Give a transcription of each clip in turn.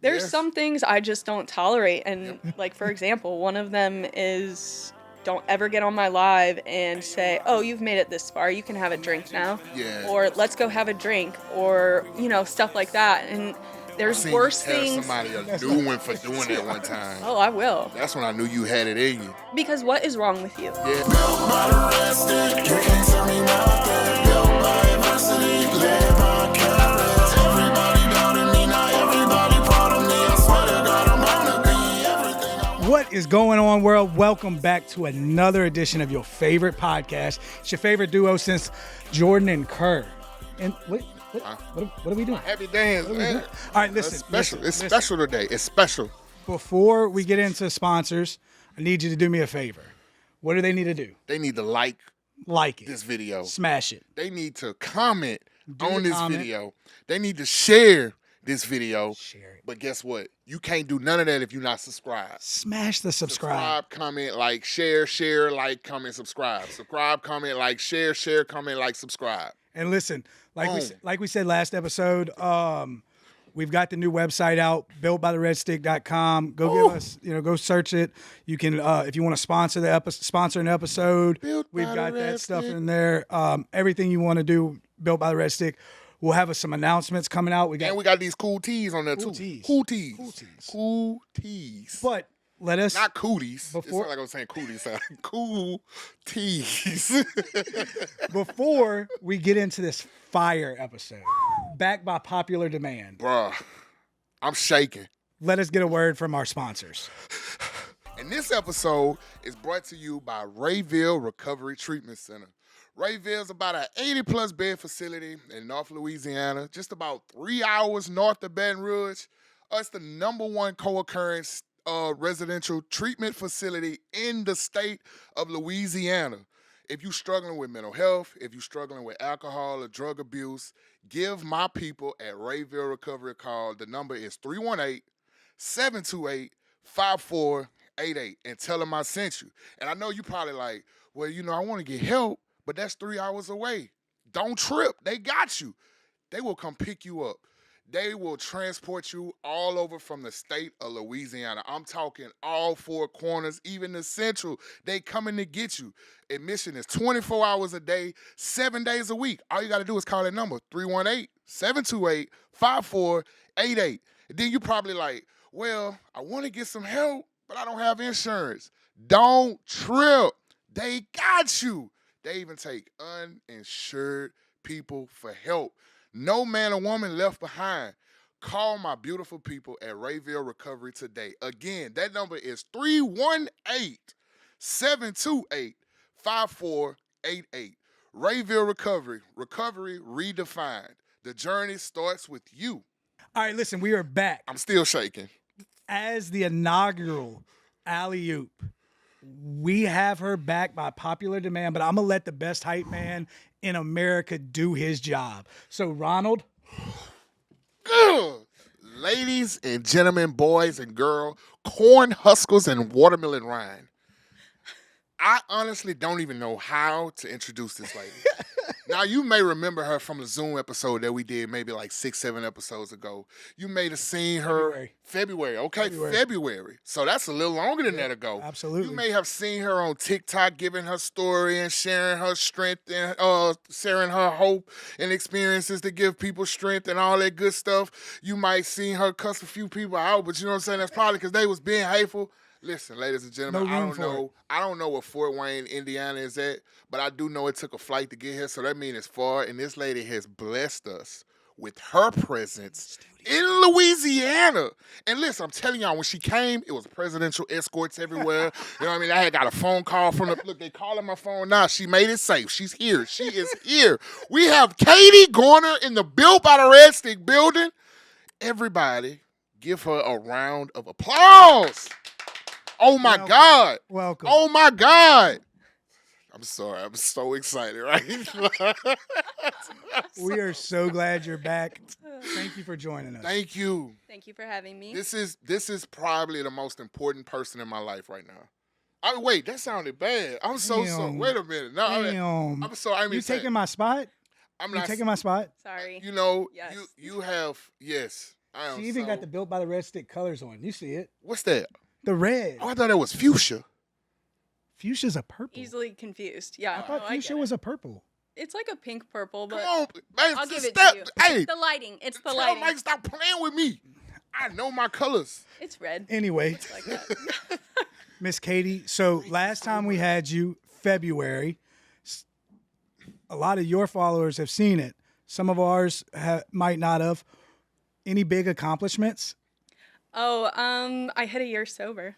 There's Yes. some things I just don't tolerate, and like for example, one of them is don't ever get on my live and say, "Oh, you've made it this far. You can have a drink now." Yeah. Or "Let's go have a drink," or stuff like that. And I there's seen you worse tell things. somebody a new one for doing that one time. Oh, I will. That's when I knew you had it in you. Because what is wrong with you? Yeah. What is going on, world? Welcome back to another edition of your favorite podcast. It's your favorite duo since Jordan and Kerr. And what are we doing? Happy dance, man. All right, listen. It's special. listen. It's special today. It's special. Before we get into sponsors, I need you to do me a favor. What do they need to do? They need to like Like it. this video. Smash it. They need to comment on the this comment. video. They need to share this video. Share it. But guess what? You can't do none of that if you're not subscribed. Smash the subscribe. Comment, like, share, like, comment, subscribe. Subscribe, comment, like, share, comment, like, subscribe. And listen, Boom. like we said last episode, we've got the new website out, builtbytheredstick.com. Go give us, go search it. You can, if you want to sponsor an episode, Built we've by got the that Red stuff Stick. in there. Everything you want to do, Built by the Red Stick. We'll have some announcements coming out. And we got these cool tees on there, Cool too. tees. Cool tees. Cool tees. Cool tees. But let us Not cooties. Before- It's not like I was saying cooties. Like cool tees. before we get into this fire episode, backed by popular demand. Bruh, I'm shaking. Let us get a word from our sponsors. And this episode is brought to you by Rayville Recovery Treatment Center. Rayville is about an 80-plus bed facility in North Louisiana, just about 3 hours north of Baton Rouge. It's the #1 co-occurrence residential treatment facility in the state of Louisiana. If you're struggling with mental health, if you're struggling with alcohol or drug abuse, give my people at Rayville Recovery a call. The number is 318-728-5488 and tell them I sent you. And I know you probably like, well, I want to get help, but that's 3 hours away. Don't trip. They got you. They will come pick you up. They will transport you all over from the state of Louisiana. I'm talking all four corners, even the central. They coming to get you. Admission is 24 hours a day, 7 days a week. All you got to do is call that number, 318-728-5488. And then you probably like, well, I want to get some help, but I don't have insurance. Don't trip. They got you. They even take uninsured people for help. No man or woman left behind. Call my beautiful people at Rayville Recovery today. Again, that number is 318-728-5488. Rayville Recovery. Recovery redefined. The journey starts with you. All right, listen, we are back. I'm still shaking. As the inaugural alley-oop, we have her back by popular demand, but I'm going to let the best hype man in America do his job. So, Ronald. Ugh. Ladies and gentlemen, boys and girls, corn huskers and watermelon rind. I honestly don't even know how to introduce this lady. Now, you may remember her from the Zoom episode that we did maybe like 6-7 episodes ago. You may have seen her February. Okay, February. So that's a little longer than that ago. Absolutely. You may have seen her on TikTok giving her story and sharing her strength and sharing her hope and experiences to give people strength and all that good stuff. You might seen her cuss a few people out, but you know what I'm saying? That's probably because they was being hateful. Listen, ladies and gentlemen, I don't know where Fort Wayne, Indiana is at, but I do know it took a flight to get here, so that means it's far, and this lady has blessed us with her presence in Louisiana. And listen, I'm telling y'all, when she came, it was presidential escorts everywhere. You know what I mean? I had got a phone call from look, they calling my phone now. She made it safe. She's here. She is here. We have Katie Garner in the Built by the Red Stick building. Everybody, give her a round of applause. Oh, my God. Welcome. Oh, my God. I'm sorry. I'm so excited, right? We are so glad you're back. Thank you for joining us. Thank you. Thank you for having me. This is probably the most important person in my life right now. Wait, that sounded bad. I'm so sorry. Wait a minute. No, I'm sorry. I mean, you taking my spot? I'm You not taking my spot? Sorry. You know, Yes. you have, yes. I am She even got so- the Built by the Red Stick colors on. You see it? What's that? The red. Oh, I thought that was fuchsia. Fuchsia's a purple. Easily confused. Yeah, I thought no, fuchsia get it. was a purple. It's like a pink purple, but Come on, man. I'll give it stop. to you. Hey, The lighting. It's the tell lighting. Mike stop playing with me. I know my colors. It's red. Anyway, It's like that. Miss Katie, so last time we had you, February, a lot of your followers have seen it. Some of ours might not have. Any big accomplishments? Oh, I hit a year sober.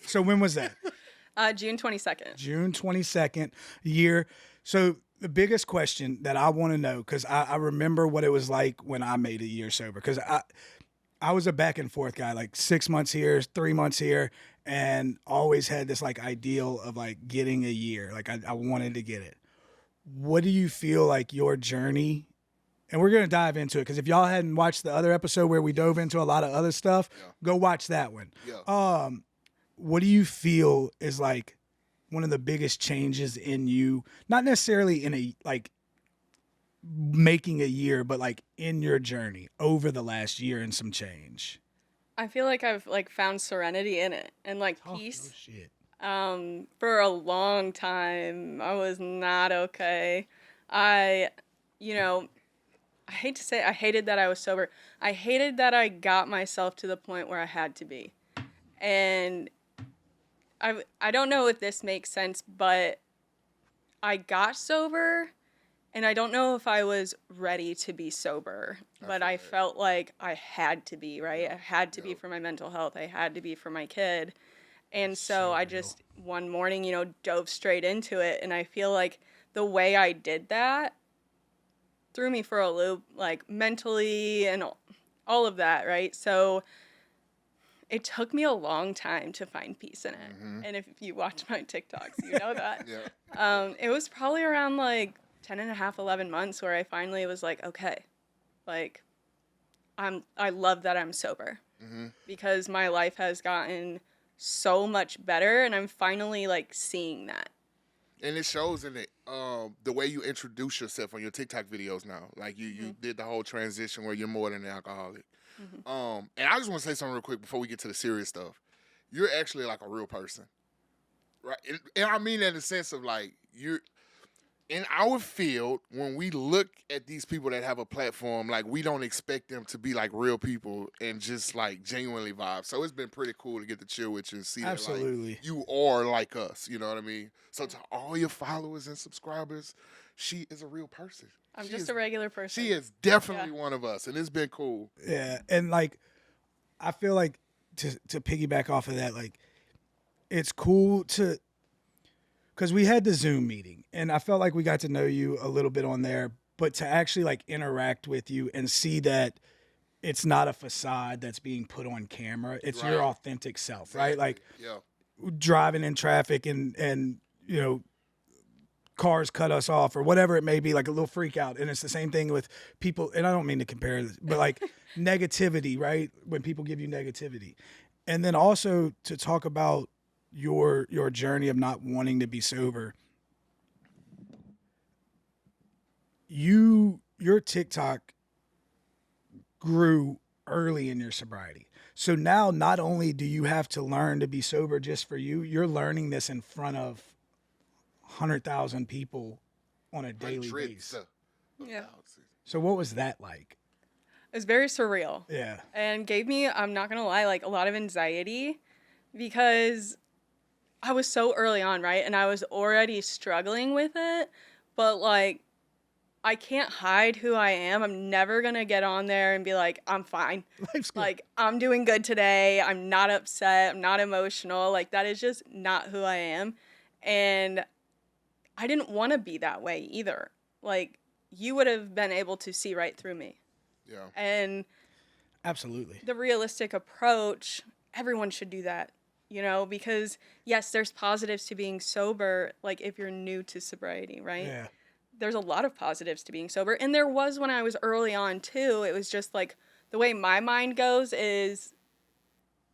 So when was that? June 22nd. June 22nd, year. So the biggest question that I want to know, because I remember what it was like when I made a year sober, because I was a back and forth guy, like 6 months here, 3 months here, and always had this like ideal of like getting a year. Like I wanted to get it. What do you feel like your journey, and we're going to dive into it, because if y'all hadn't watched the other episode where we dove into a lot of other stuff, go watch that one. Yeah. What do you feel is like one of the biggest changes in you, not necessarily in a like making a year, but like in your journey over the last year and some change? I feel like I've like found serenity in it and like peace. Oh shit. For a long time, I was not okay. I hate to say it, I hated that I was sober. I hated that I got myself to the point where I had to be. And I don't know if this makes sense, but I got sober and I don't know if I was ready to be sober, but I felt like I had to be, right? I had to be for my mental health. I had to be for my kid. And so I just one morning, dove straight into it. And I feel like the way I did that threw me for a loop, like mentally and all of that, right? So it took me a long time to find peace in it. Mm-hmm. And if you watch my TikToks, you know that. It was probably around like 10 and a half, 11 months where I finally was like, okay, like I love that I'm sober because my life has gotten so much better and I'm finally like seeing that. And it shows in it, the way you introduce yourself on your TikTok videos now. Like you did the whole transition where you're more than an alcoholic. And I just want to say something real quick before we get to the serious stuff. You're actually like a real person, right? And I mean that in the sense of like you're in our field. When we look at these people that have a platform, like we don't expect them to be like real people and just like genuinely vibe. So it's been pretty cool to get to chill with you and see that like, you are like us. You know what I mean? So to all your followers and subscribers, she is a real person. I'm just a regular person. She is definitely one of us, and it's been cool. Yeah, and like, I feel like to piggyback off of that, like, it's cool because we had the Zoom meeting, and I felt like we got to know you a little bit on there, but to actually like interact with you and see that it's not a facade that's being put on camera, it's your authentic self, right? Like, driving in traffic and cars cut us off or whatever it may be, like a little freak out. And it's the same thing with people, and I don't mean to compare this, but like negativity, right? When people give you negativity. And then also to talk about your journey of not wanting to be sober. Your TikTok grew early in your sobriety. So now not only do you have to learn to be sober just for you, you're learning this in front of 100,000 people on a daily basis. Yeah. So what was that like? It was very surreal. Yeah. And gave me, I'm not going to lie, like a lot of anxiety because I was so early on, right? And I was already struggling with it, but like I can't hide who I am. I'm never going to get on there and be like, I'm fine. Life's good. Like, I'm doing good today. I'm not upset. I'm not emotional. Like, that is just not who I am. And I didn't want to be that way either. Like, you would have been able to see right through me. Yeah. And absolutely, the realistic approach, everyone should do that, because yes, there's positives to being sober, like if you're new to sobriety, right? Yeah. There's a lot of positives to being sober. And there was when I was early on too. It was just like the way my mind goes is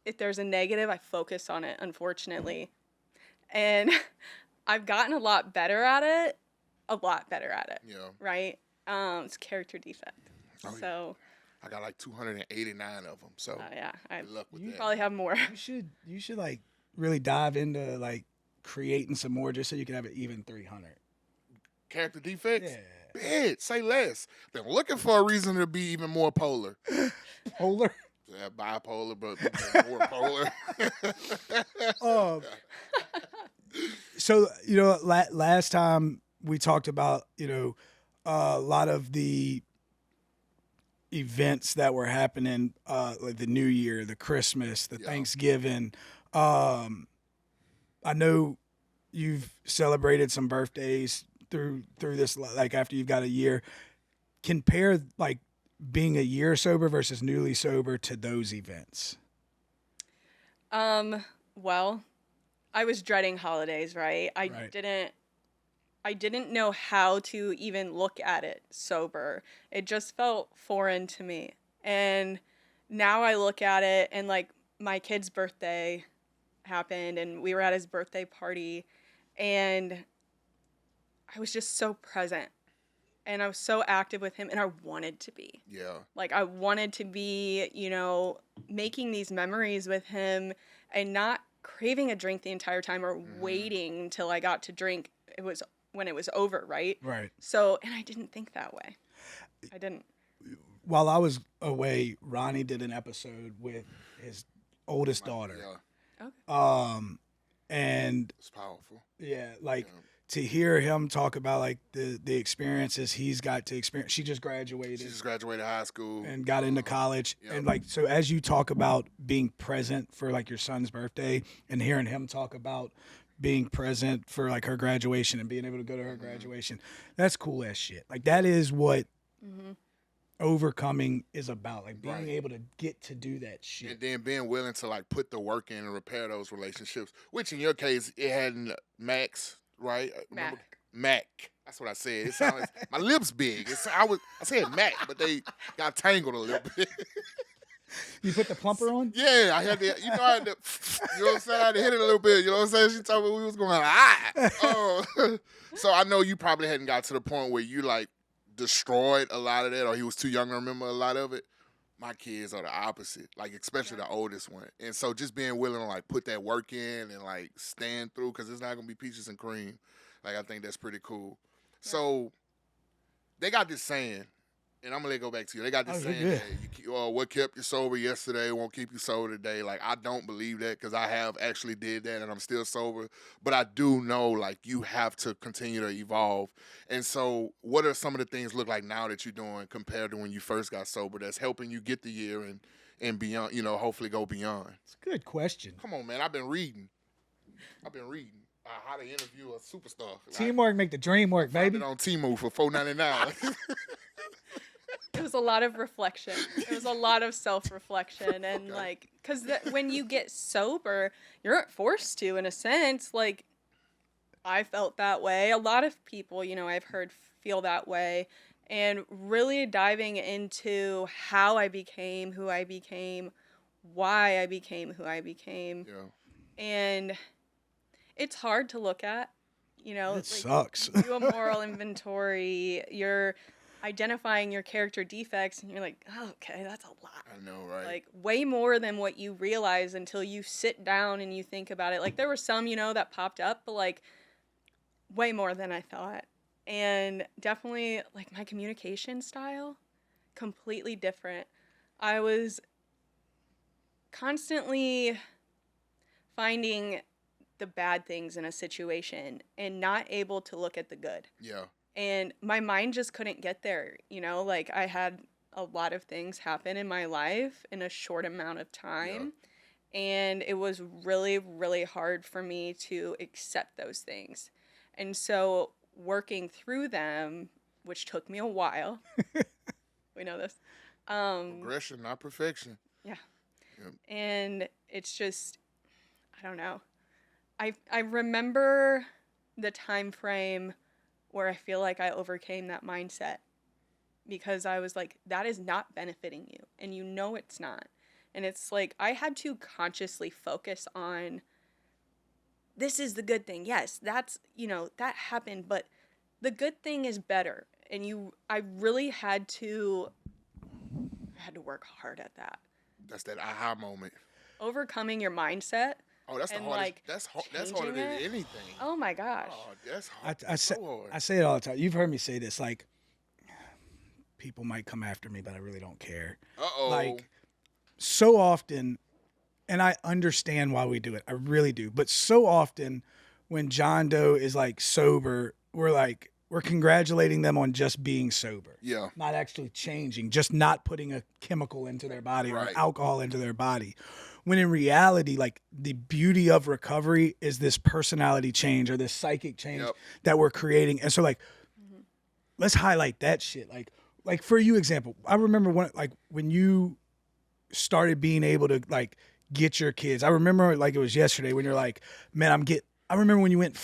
if there's a negative, I focus on it, unfortunately. And I've gotten a lot better at it, a lot better at it. Yeah. Right? It's character defect. Oh, yeah. So, I got like 289 of them. So yeah, I good luck with that. probably have more. You should like really dive into like creating some more just so you can have an even 300. Character defects? Yeah. Bad. Say less. They're looking for a reason to be even more polar. Polar. Yeah, bipolar, but more polar. So, last time we talked about, a lot of the events that were happening, like the New Year, the Christmas, the Thanksgiving. I know you've celebrated some birthdays through this, like after you've got a year. Compare like being a year sober versus newly sober to those events. Well, I was dreading holidays, right? Right. I didn't know how to even look at it sober. It just felt foreign to me. And now I look at it, and like my kid's birthday happened and we were at his birthday party, and I was just so present. And I was so active with him, and I wanted to be. Yeah. Like, I wanted to be, making these memories with him and not craving a drink the entire time or waiting until I got to drink. It was when it was over, right? Right. So, and I didn't think that way. I didn't. While I was away, Ronnie did an episode with his oldest daughter. Yeah. And It's powerful. yeah, like to hear him talk about like the experiences he's got to experience. She just graduated. She just graduated high school. And got into college. Yep. And like, so as you talk about being present for like your son's birthday and hearing him talk about being present for like her graduation and being able to go to her graduation, that's cool as shit. Like that is what overcoming is about. Like being able to get to do that shit. And then being willing to like put the work in and repair those relationships, which in your case, it had Max, right? Mac. That's what I said. It sounded my lips big. I said Mac, but they got tangled a little bit. You put the plumper on? Yeah, I had to. I had to. You know what I'm saying? I had to hit it a little bit. You know what I'm saying? She told me we was going so I know you probably hadn't got to the point where you like destroyed a lot of that, or he was too young to remember a lot of it. My kids are the opposite, like especially the oldest one. And so just being willing to like put that work in and like stand through, because it's not gonna be peaches and cream. Like I think that's pretty cool. Yeah. So they got this saying, and I'm gonna let it go back to you. They got this saying that what kept you sober yesterday won't keep you sober today. Like I don't believe that, because I have actually did that and I'm still sober. But I do know like you have to continue to evolve. And so what are some of the things look like now that you're doing compared to when you first got sober that's helping you get the year and beyond, hopefully go beyond? It's a good question. Come on, man. I've been reading. How to interview a superstar. Teamwork make the dream work, baby. It on Temu for $4.99. It was a lot of reflection. It was a lot of self-reflection. And, because when you get sober, you're forced to, in a sense. Like, I felt that way. A lot of people, I've heard feel that way. And really diving into how I became who I became, why I became who I became. Yeah. And it's hard to look at, It sucks. You do a moral inventory. You're identifying your character defects, and you're like, oh, okay, that's a lot. I know, right? Like, way more than what you realize until you sit down and you think about it. Like, there were some, that popped up, but, like, way more than I thought. And definitely, like, my communication style, completely different. I was constantly finding the bad things in a situation and not able to look at the good. Yeah. And my mind just couldn't get there, like I had a lot of things happen in my life in a short amount of time. Yeah. And it was really, really hard for me to accept those things. And so working through them, which took me a while, we know this. Progression, not perfection. Yeah. Yep. And it's just, I don't know. I remember the time frame where I feel like I overcame that mindset, because I was like, that is not benefiting you, and it's not. And it's like I had to consciously focus on, this is the good thing. Yes, that's, that happened, but the good thing is better. And I really had to work hard at that. That's that aha moment. Overcoming your mindset. Oh, that's the And, hardest. like, That's harder than changing it. anything. Oh my gosh. Oh, that's hard. I say, so hard. I say it all the time. You've heard me say this. Like, people might come after me, but I really don't care. Uh-oh. Like, so often, and I understand why we do it. I really do. But so often, when John Doe is like sober, we're congratulating them on just being sober. Yeah. Not actually changing, just not putting a chemical into their body or Right. alcohol into their body. When in reality, like, the beauty of recovery is this personality change or this psychic change that we're creating. And so, like, let's highlight that shit. Like for you, example, I remember when you started being able to, like, get your kids. I remember like it was yesterday when you're like, man, I remember when you went,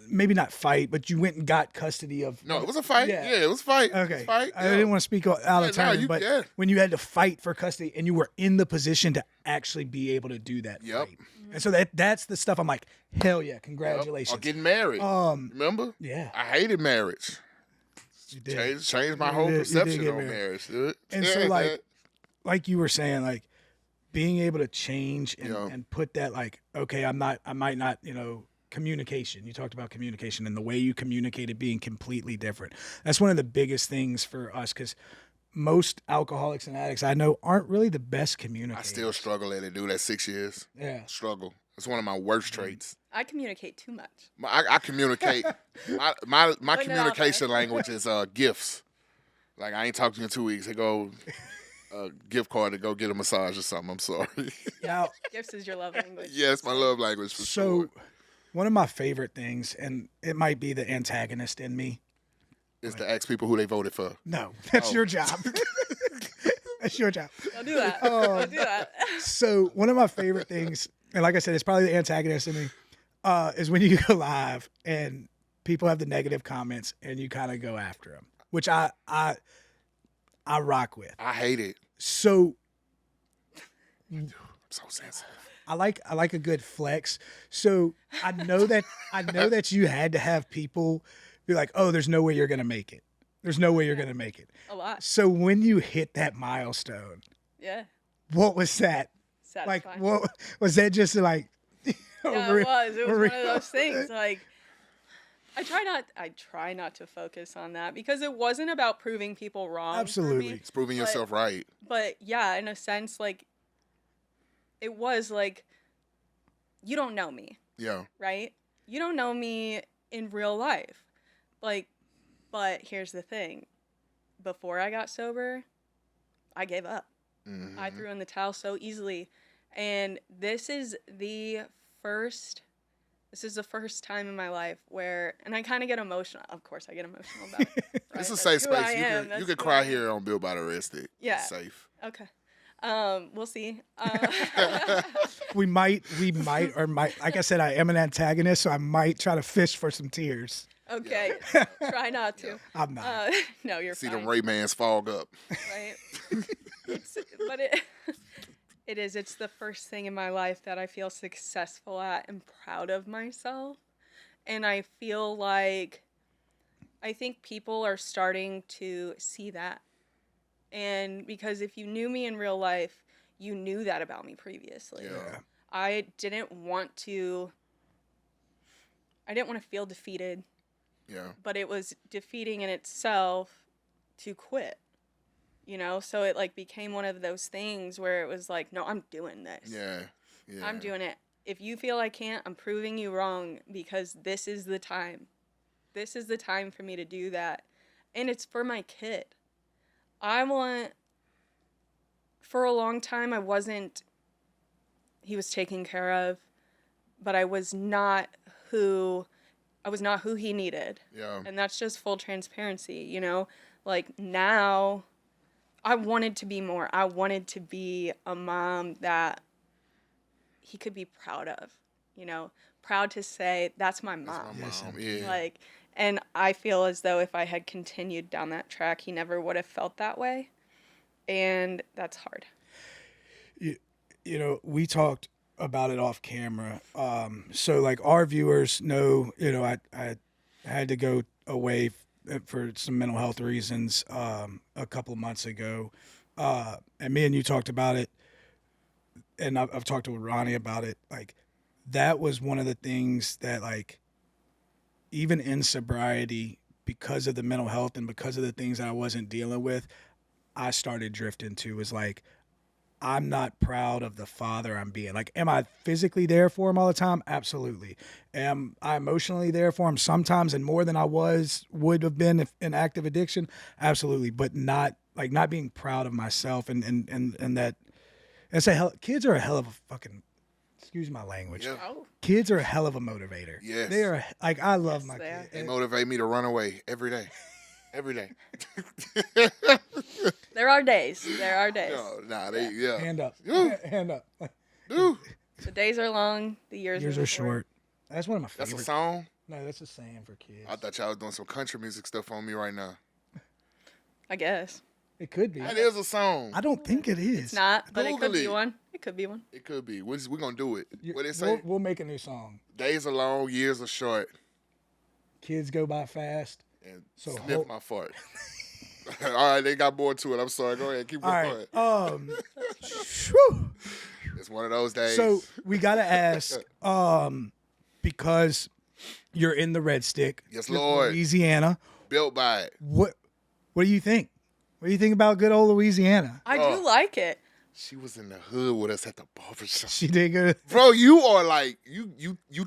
maybe not fight, but you went and got custody of. No, it was a fight. Yeah. Yeah, it was a fight. Okay. It was a fight. I didn't want to speak out of turn, but yeah. when you had to fight for custody and you were in the position to actually be able to do that Yep. fight. And so that's the stuff I'm like, hell yeah, congratulations. Or getting married. Remember? Yeah. I hated marriage. You did. Changed my You whole did perception get on married. marriage, dude. And so, like you were saying, like, being able to change and put that, like, okay, I might not, communication. You talked about communication and the way you communicated being completely different. That's one of the biggest things for us, because most alcoholics and addicts I know aren't really the best I communicators. still struggle at it, dude. At 6 years. Yeah. Struggle. It's one of my worst traits. I communicate too much. I communicate. my Putting it out communication there. language is gifts. Like, I ain't talked to you in 2 weeks. They go gift card to go get a massage or something. I'm sorry. Now, Gifts is your love language. Yeah, it's my love language for so sure. one of my favorite things, and it might be the antagonist in me. Is to ask people who they voted for. No, that's Oh. your job. That's your job. Don't do that. Don't do that. So one of my favorite things, and like I said, it's probably the antagonist in me, is when you go live and people have the negative comments and you kind of go after them, which I rock with. I hate it. So I'm so sensitive. I like a good flex. So I know that you had to have people be like, oh, there's no way you're gonna make it. There's no way you're gonna make it. A lot. So when you hit that milestone, Yeah. what was that? Satisfying. Like, what was that? Just like, Yeah, it was. It was one of those things. Like, I try not to focus on that because it wasn't about proving people wrong. for Absolutely. me. It's proving yourself right. But yeah, in a sense, like, it was like, you don't know me, Yeah. right? You don't know me in real life. Like, but here's the thing. Before I got sober, I gave up. Mhm. I threw in the towel so easily. And this is the first time in my life where, and I kind of get emotional. Of course, I get emotional about it. Right? It's a That's safe who I space. am. You That's can who cry I am. here on Built by the Arrested. Yeah. It's safe. Okay. We'll see. we might, or might, like I said, I am an antagonist, so I might try to fish for some tears. Okay. Try not to. I'm not. No, you're See fine. the Ray-Mans fog up. Right? It's the first thing in my life that I feel successful at and proud of myself. And I feel like I think people are starting to see that. And because if you knew me in real life, you knew that about me previously. Yeah. I didn't want to feel defeated, Yeah. but it was defeating in itself to quit. So it like became one of those things where it was like, no, I'm doing this. Yeah. Yeah. I'm doing it. If you feel I can't, I'm proving you wrong because this is the time. This is the time for me to do that. And it's for my kid. For a long time, he was taken care of, but I was not who he needed. Yeah. And that's just full transparency, Like now, I wanted to be more. I wanted to be a mom that he could be proud of, proud to say, that's my mom. That's my mom. Yeah. Like, and I feel as though if I had continued down that track, he never would have felt that way. And that's hard. We talked about it off camera. So like our viewers know, I had to go away for some mental health reasons a couple of months ago, and me and you talked about it, and I've talked to Ronnie about it. Like, that was one of the things that, like, even in sobriety, because of the mental health and because of the things that I wasn't dealing with, I started drifting to, was like, I'm not proud of the father I'm being. Like, am I physically there for him all the time? Absolutely. Am I emotionally there for him sometimes and more than I would have been if in active addiction? Absolutely. But not being proud of myself and that. Kids are a hell of a fucking, excuse my language. Yeah. Oh, Kids are a hell of a motivator. Yes. They are, like, I love my they are. kids. They motivate me to run away every day. Every day. there are days. There are days. No, nah, they, yeah. Hand up. Ooh. Hand up. Ooh, The days are long. The years Years are short. That's one of my that's favorite. a song? No, that's a saying for kids. I thought y'all was doing some country music stuff on me right now. I guess. It could be. That is a song. I don't think it is. It's not, but it could Google be it. one. It could be one. It could be. We're going to do it. You- What they say? We'll make a new song. Days are long, years are short. Kids go by fast. And So sniff hold- my fart. All right, they got more to it. I'm sorry. Go ahead. Keep All going. right. Whew. It's one of those days. So we gotta ask, because you're in the Red Stick, Yes, you're from Lord. Louisiana. Built by it. What do you think? What do you think about good old Louisiana? I Oh. do like it. She was in the hood with us at the barbershop. She did good. Bro, you are like you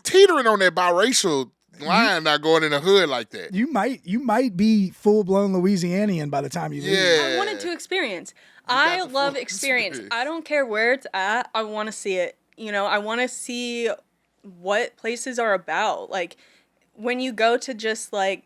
teetering on that biracial line, not going in the hood like that. You might be full blown Louisianian by the time you leave. Yeah. I wanted to experience. got I the love full experience. experience. I don't care where it's at. I want to see it. You know, I want to see what places are about. Like, when you go to just, like,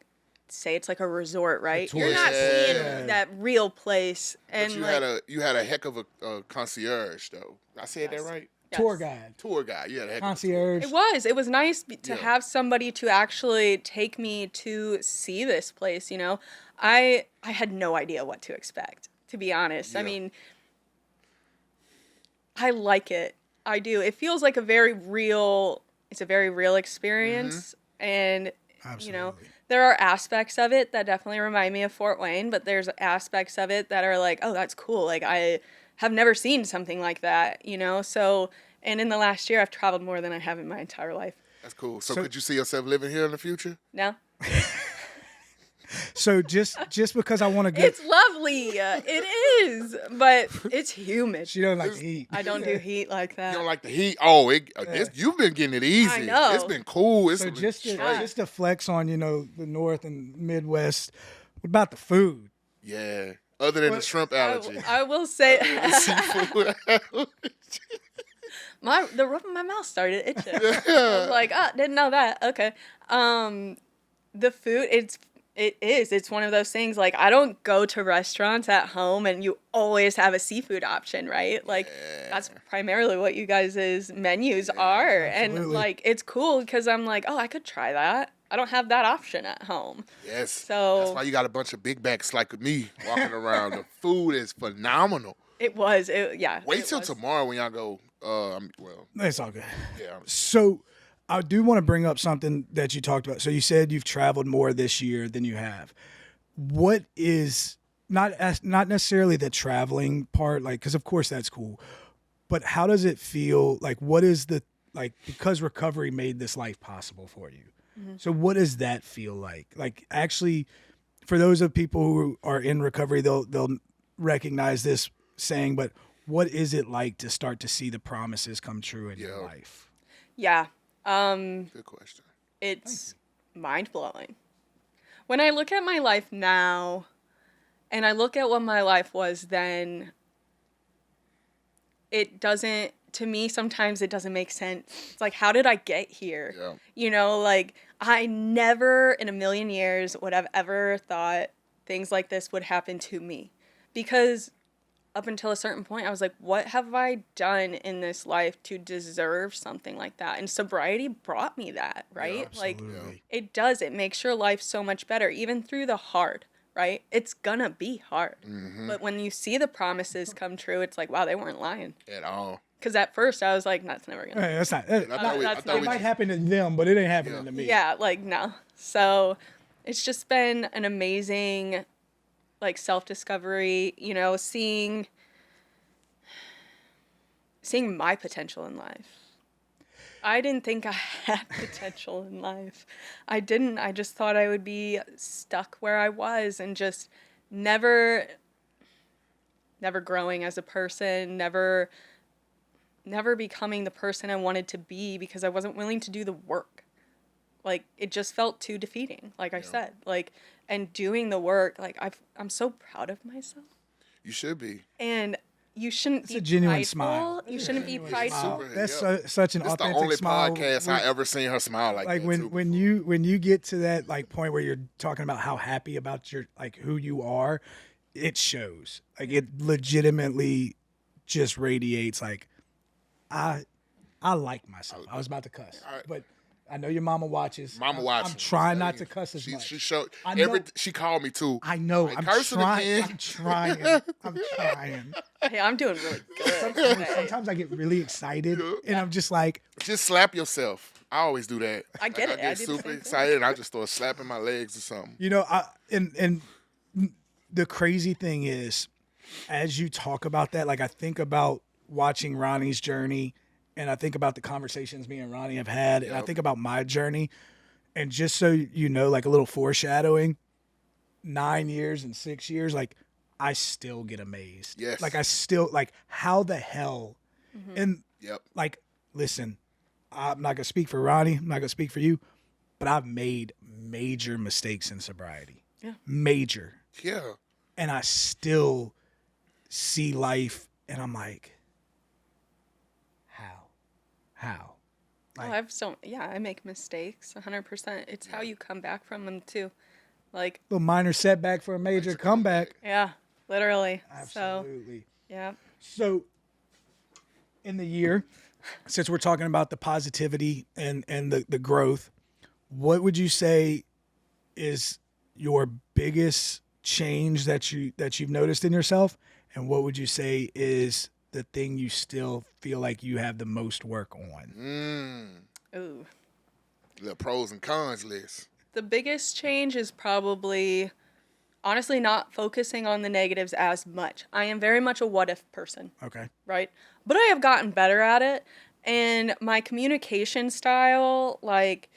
say it's like a resort, right? You're not tourist seeing spot. that real place. And But like, you had a heck of a concierge though. I said Yes. that right? yes. Tour guide, Tour guide. You had a heck concierge. It was nice to Yeah. have somebody to actually take me to see this place, you know. I had no idea what to expect, to be honest. I Yeah. mean, I like it. I do. It feels like it's a very real experience, and you know, Absolutely. there are aspects of it that definitely remind me of Fort Wayne, but there's aspects of it that are like, oh, that's cool. Like, I have never seen something like that, you know? So, and in the last year, I've traveled more than I have in my entire life. That's cool. So, So- could you see yourself living here in the future? No? So just because I want to get, It's lovely. It is, but it's humid. she doesn't like to eat. I don't do heat like that. You don't like the heat? Oh, you've been getting it easy. I know. It's been cool. It's So been just straight. to flex on, you know, the North and Midwest. What about the food? Yeah. Other than the shrimp allergy. I will say, Seafood allergy. the roof of my mouth started itching. I was like, oh, didn't know that. Okay. The food, it's one of those things, like, I don't go to restaurants at home and you always have a seafood option, right? Like, that's primarily what you guys' menus are. And, absolutely. like, it's cool because I'm like, oh, I could try that. I don't have that option at home. Yes. So- That's why you got a bunch of big backs like me walking around. The food is phenomenal. Yeah. Wait it till was. tomorrow when y'all go. Well, It's all good. yeah. So I do want to bring up something that you talked about. So you said you've traveled more this year than you have. What is not necessarily the traveling part, like, because of course that's cool, but how does it feel? Like, what is the, like, because recovery made this life possible for you. So what does that feel like? Like, actually, for those of people who are in recovery, they'll recognize this saying, but what is it like to start to see the promises come true in your Yeah. life? Yeah. Good question. It's mind blowing. When I look at my life now and I look at what my life was then, it doesn't, to me, sometimes it doesn't make sense. It's like, how did I get here? Yeah. You know, like, I never in a million years would have ever thought things like this would happen to me. Because up until a certain point, I was like, what have I done in this life to deserve something like that? And sobriety brought me that, right? Like, Absolutely. it does. It makes your life so much better, even through the hard, right? It's gonna be hard. But when you see the promises come true, it's like, wow, they weren't lying. At all. Because at first I was like, that's never gonna Hey, that's not. I thought we, I that's thought It we might just, happen to them, but it ain't happening to me. Yeah, like, no. So it's just been an amazing, like, self-discovery, you know, seeing my potential in life. I didn't think I had potential in life. I didn't. I just thought I would be stuck where I was and just never growing as a person, never becoming the person I wanted to be because I wasn't willing to do the work. Like, it just felt too defeating, like I said. Like, and doing the work, like, I'm so proud of myself. You should be. And you shouldn't It's be a genuine prideful. smile. You shouldn't be prideful. That's Super, such an This the authentic only smile. podcast I ever seen her smile like that. Like too, when you get to that like point where you're talking about how happy about your like who you are, it shows. Like it legitimately just radiates. Like I like myself. I was about to cuss, but I know your mama watches. Mama watching. I'm trying not to cuss as She much. showed I know- she called me too. I know. Like, I'm cursing trying. again. I'm trying. I'm trying. Hey, I'm doing really good today. Sometimes I get really excited, and I'm just like, Just slap yourself. I always do that. I get Like, it. I I get do the super same thing. excited and I just start slapping my legs or something. you know, and the crazy thing is, as you talk about that, like I think about watching Ronnie's journey, and I think about the conversations me and Ronnie have had, and I think about my journey, and just so you know, like a little foreshadowing, 9 years and 6 years, like I still get amazed. Yes. Like I still like how the hell, and Yep. like listen, I'm not gonna speak for Ronnie, I'm not gonna speak for you, but I've made major mistakes in sobriety. Yeah. Major. Yeah. And I still see life and I'm like, how? Oh, I make mistakes 100%. It's how you come back from them too. Like, Little minor setback for a major comeback. yeah, literally. Absolutely. So, yeah. So in the year, since we're talking about the positivity and the growth, what would you say is your biggest change that you've noticed in yourself? And what would you say is the thing you still feel like you have the most work on? Ooh. The pros and cons list. The biggest change is probably, honestly, not focusing on the negatives as much. I am very much a what if person, Okay. right? But I have gotten better at it. And my communication style, like,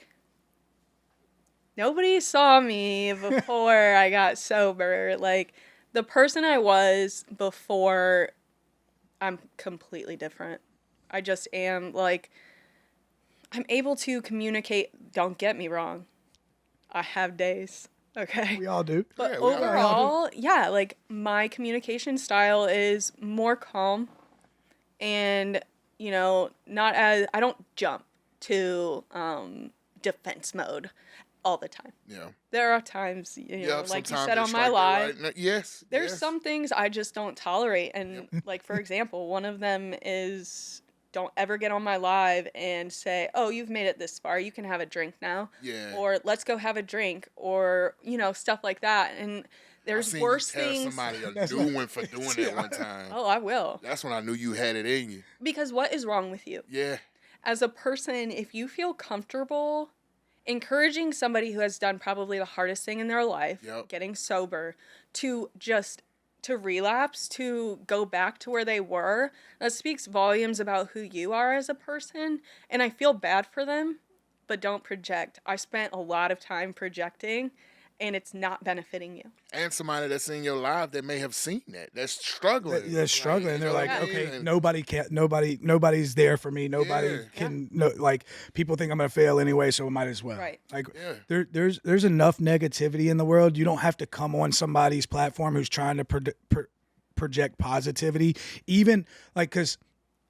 nobody saw me before I got sober. Like, the person I was before, I'm completely different. I just am, like, I'm able to communicate. Don't get me wrong. I have days, okay? We all do. But Yeah, we all do. overall, yeah, like, my communication style is more calm and, you know, not as, I don't jump to defense mode all the time. Yeah. There are times, you know, like you sometimes said they on my strike live, it right. Yes. there's yes. some things I just don't tolerate. And like, for example, one of them is don't ever get on my live and say, oh, you've made it this far, you can have a drink now. Yeah. Or let's go have a drink, or, you know, stuff like that. And there's I seen worse you tell things. somebody a new one for doing that one time. Oh, I will. That's when I knew you had it in you. Because what is wrong with you? Yeah. As a person, if you feel comfortable encouraging somebody who has done probably the hardest thing in their life, Yep. getting sober, to relapse, to go back to where they were, that speaks volumes about who you are as a person. And I feel bad for them, but don't project. I spent a lot of time projecting, and it's not benefiting you. And somebody that's in your life that may have seen that, that's struggling. They're struggling. you They're know like, what I mean? okay, And- nobody's there for me. Nobody Yeah. can no, like people think I'm gonna fail anyway, so I might as well. Right. Like Yeah. there's enough negativity in the world. You don't have to come on somebody's platform who's trying to project positivity. Even like, cause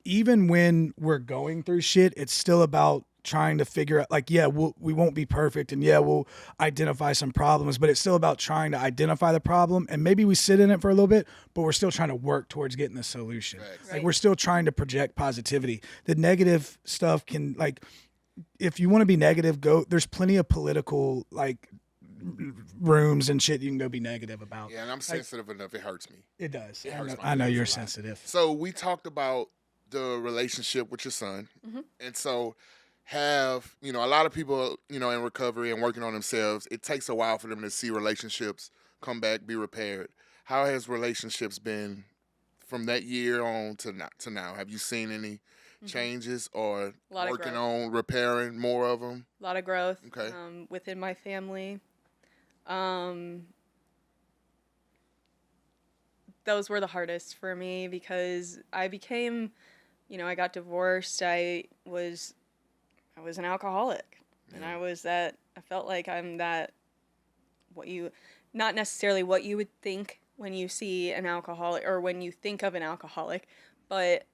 even when we're going through shit, it's still about trying to figure out, like, yeah, we won't be perfect, and yeah, we'll identify some problems, but it's still about trying to identify the problem, and maybe we sit in it for a little bit, but we're still trying to work towards getting the solution. Like, Right. we're still trying to project positivity. The negative stuff can, like, if you want to be negative, there's plenty of political, like, rooms and shit you can go be negative about. Yeah, and I'm sensitive enough. It hurts me. It does. It hurts my I know feelings you're a lot. sensitive. So we talked about the relationship with your son, and so have, a lot of people, in recovery and working on themselves, it takes a while for them to see relationships come back, be repaired. How has relationships been from that year on to now? Have you seen any changes or A lot of working growth. on repairing more of them? A lot of growth Okay. within my family. Those were the hardest for me because I became, I got divorced. I was an alcoholic, and I felt like I'm that, not necessarily what you would think when you see an alcoholic or when you think of an alcoholic, but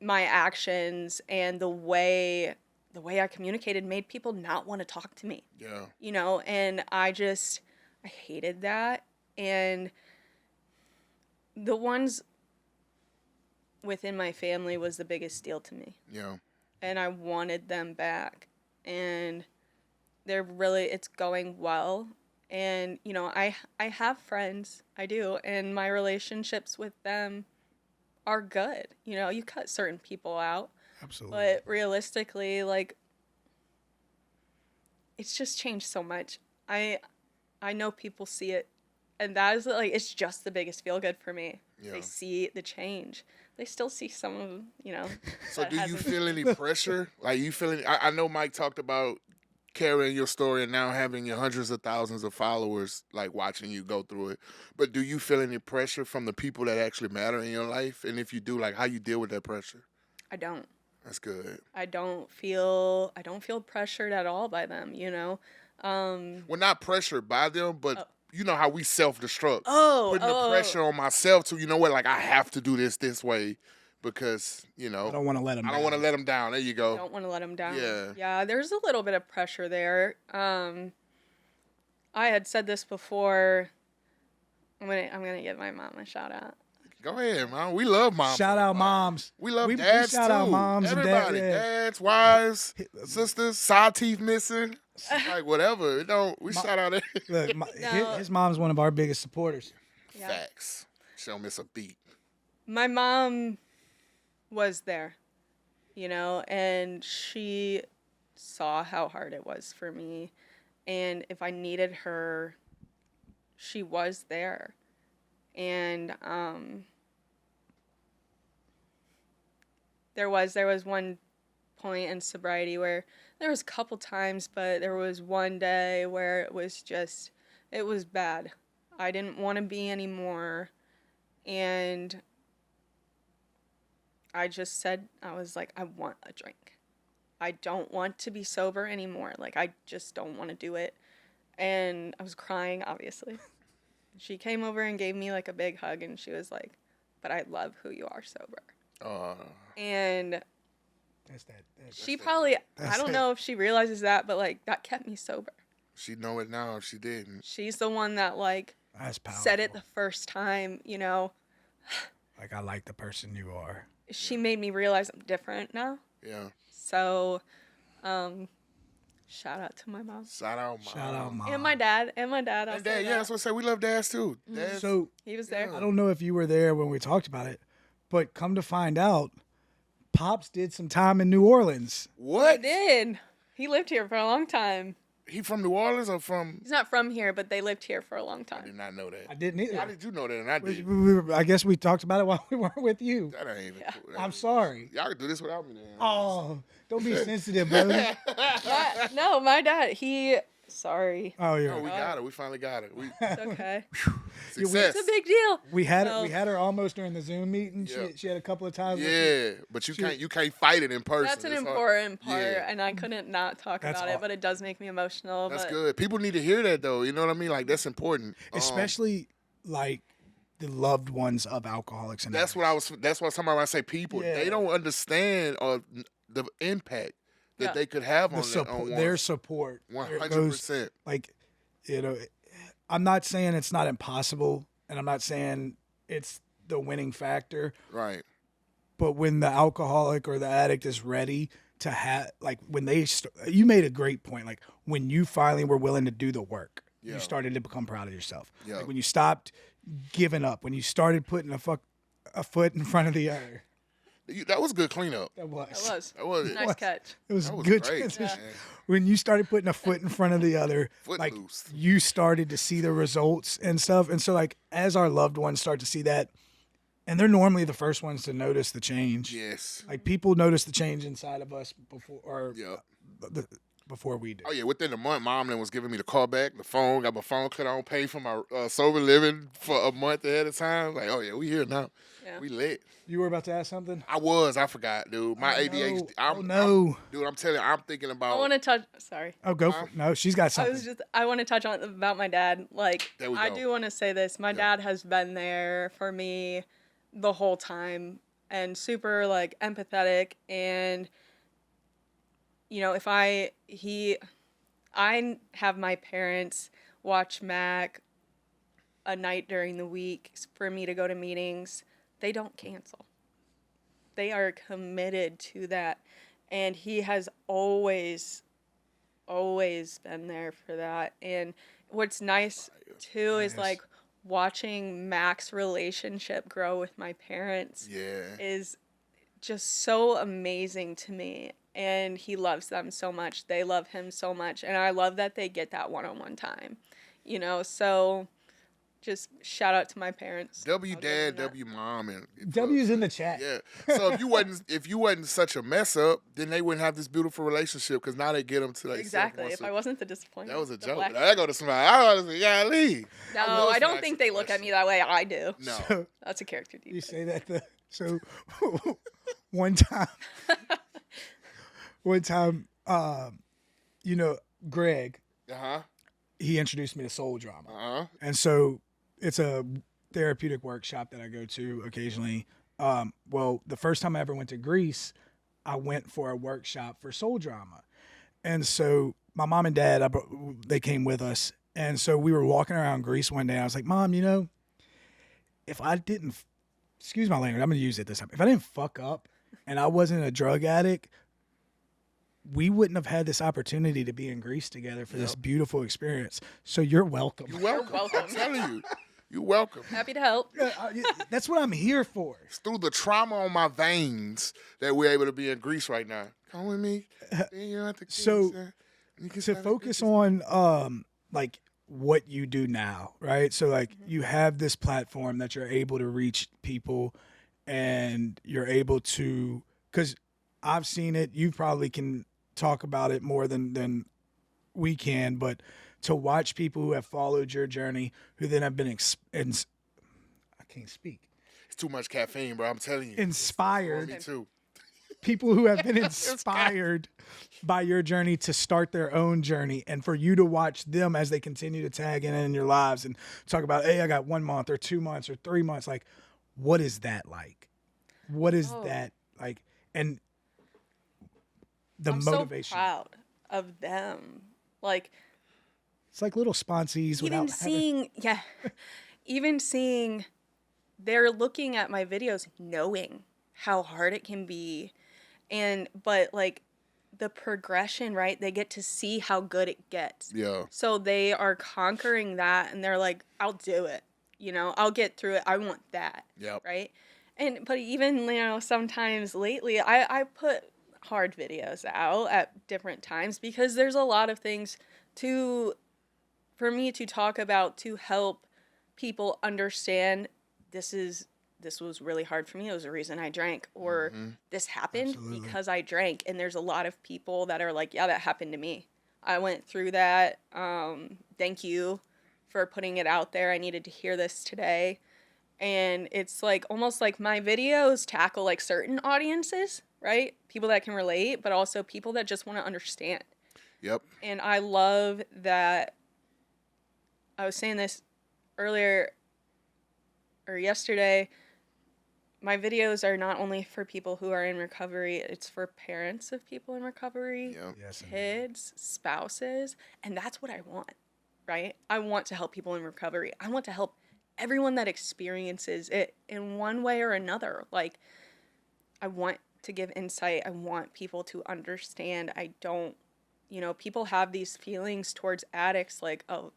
my actions and the way I communicated made people not want to talk to me. Yeah. And I hated that. And the ones within my family was the biggest deal to me. Yeah. And I wanted them back. And it's going well. And, I have friends, I do, and my relationships with them are good. You cut certain people out. Absolutely. But realistically, like, it's just changed so much. I know people see it, and that is, like, it's just the biggest feel good for me. Yeah. They see the change. They still see some of, So that do you hasn't- feel any pressure? Like, you feeling? I know Mike talked about carrying your story and now having your hundreds of thousands of followers like watching you go through it. But do you feel any pressure from the people that actually matter in your life? And if you do, like, how you deal with that pressure? I don't. That's good. I don't feel pressured at all by them, Well, not pressured by them, but you know how we self-destruct. Putting the pressure on myself to, like, I have to do this way because, I don't want to let them I don't want to let them down. There you go. I don't want to let them down. Yeah. Yeah, there's a little bit of pressure there. I had said this before. I'm gonna give my mom a shout out. Go ahead, man. We love moms. Shout out moms. We love we dads shout too. out moms Everybody, and dads, wives, sisters, side teeth missing, like whatever. We shout out everybody. Look, No. his mom's one of our biggest supporters. Yeah. Facts. She don't miss a beat. My mom was there, and she saw how hard it was for me, and if I needed her, she was there. And there was one point in sobriety where there was a couple times, but there was one day where it was bad. I didn't want to be anymore, and I just said, I was like, I want a drink. I don't want to be sober anymore. Like, I just don't want to do it. And I was crying, obviously. She came over and gave me, like, a big hug, and she was like, but I love who you are sober. And she probably, I don't know if she realizes that, but, like, that kept me sober. She know it now if she didn't. She's the one that, like, That's powerful. said it the first time, Like, I like the person you are. She made me realize I'm different now. Yeah. So, shout out to my mom. Shout out, mom. Shout out, mom. And my dad. And dad, yeah, that's what I say. We love dads too. Dads, So He was there. I don't know if you were there when we talked about it, but come to find out, Pops did some time in New Orleans. He what? did. He lived here for a long time. He from New Orleans or from? He's not from here, but they lived here for a long I time. did not know that. I didn't either. How did you know that? And I did. I guess we talked about it while we weren't with you. That ain't even cool. I'm sorry. Y'all can do this without me then. Oh, don't be sensitive, brother. No, my dad, sorry. Oh, yeah. Oh, we got it. We finally got it. It's okay. Success. It's a big deal. We had No. her almost during the Zoom meeting. Yeah. She had a couple of times. Yeah, but you can't fight it in person. That's an It's hard. important part, Yeah. and I couldn't not talk That's about all- it, but it does make me emotional. That's but good. People need to hear that though. You know what I mean? Like that's important. Especially like the loved ones of alcoholics and That's what I was. That's what I'm talking about when I say people. Yeah. They don't understand the impact that Yeah. they could have the on support, on their support. 100%. Like, I'm not saying it's not impossible, and I'm not saying it's the winning factor. Right. But when the alcoholic or the addict is ready to have, like, when they, you made a great point. Like, when you finally were willing to do the work, Yeah. you started to become proud of yourself. Yeah. Like, when you stopped giving up, when you started putting a foot in front of the other. That was good cleanup. That was. That was. That was Nice catch. It was That was good great, transition. man. When you started putting a foot in front of the other, like Footloose. you started to see the results and stuff. And so like as our loved ones start to see that, and they're normally the first ones to notice the change. Yes. Like people notice the change inside of us before Yeah. before we do. Oh yeah, within a month, Mom then was giving me the call back, the phone, got my phone cut on, paid for my sober living for a month ahead of time. Like, oh yeah, we here now. Yeah. We lit. You were about to ask something? I forgot, dude. My ADHD. No. I'm telling you, I'm thinking about. I want to touch. Sorry. Oh, go for it. No, she's got I something. want to touch on about my dad. Like, There we I go. do want to say this. My dad has been there for me the whole time and super like empathetic. And you know, I have my parents watch Mac a night during the week for me to go to meetings. They don't cancel. They are committed to that. And he has always been there for that. And what's nice too is like watching Mac's relationship grow with my parents Yeah. is just so amazing to me. And he loves them so much. They love him so much. And I love that they get that one-on-one time. You know, so just shout out to my parents. W I'll give dad, them that. W mom, and W's in the chat. yeah. So if you wasn't such a mess up, then they wouldn't have this beautiful relationship because now they get them to like Exactly. If I wasn't the disappointment. that was a the joke. black- I go to somebody. I was like, golly. No, love I don't Mac's think they look at expression. me that way. I do. No. So That's a character you defect. say that so one time, you know, Greg, Uh he introduced me to Soul Drama. huh. And so it's a therapeutic workshop that I go to occasionally. Well, the first time I ever went to Greece, I went for a workshop for Soul Drama. And so my mom and dad, they came with us. And so we were walking around Greece one day. And I was like, Mom, you know, if I didn't, excuse my language, I'm going to use it this time. If I didn't fuck up and I wasn't a drug addict, we wouldn't have had this opportunity to be in Greece together for this beautiful experience. So you're welcome. You're welcome. welcome. I'm telling you. You're welcome. Happy to help. That's what I'm here for. It's through the trauma on my veins that we're able to be in Greece right now. Come with me. So, to focus on like what you do now, right? So like you have this platform that you're able to reach people and you're able to, because I've seen it, you probably can talk about it more than we can, but to watch people who have followed your journey, who then have been I can't speak. It's too much caffeine, bro. I'm telling you. Inspired. Me too. People who have been inspired by your journey to start their own journey, and for you to watch them as they continue to tag in your lives and talk about, hey, I got 1 month or 2 months or 3 months. Like, what is that like? What is that like? And the I'm motivation. so proud of them. Like, It's like little sponsees even without having, even seeing they're looking at my videos knowing how hard it can be, but like the progression, right? They get to see how good it gets. Yeah. So they are conquering that and they're like, I'll do it. You know, I'll get through it. I want that. Yep. Right? But even, you know, sometimes lately I put hard videos out at different times because there's a lot of things for me to talk about to help people understand this was really hard for me. It was the reason I drank, or this happened because I drank. And there's a lot of people that are like, yeah, that happened to me. I went through that. Thank you for putting it out there. I needed to hear this today. And it's like almost like my videos tackle like certain audiences, right? People that can relate, but also people that just want to understand. Yep. And I love that. I was saying this earlier or yesterday. My videos are not only for people who are in recovery, it's for parents of people in recovery, Yep. Yes, kids, spouses, and that's what I want, right? I want to help people in recovery. I want to help everyone that experiences it in one way or another. Like, I want to give insight. I want people to understand. I don't, people have these feelings towards addicts like, oh,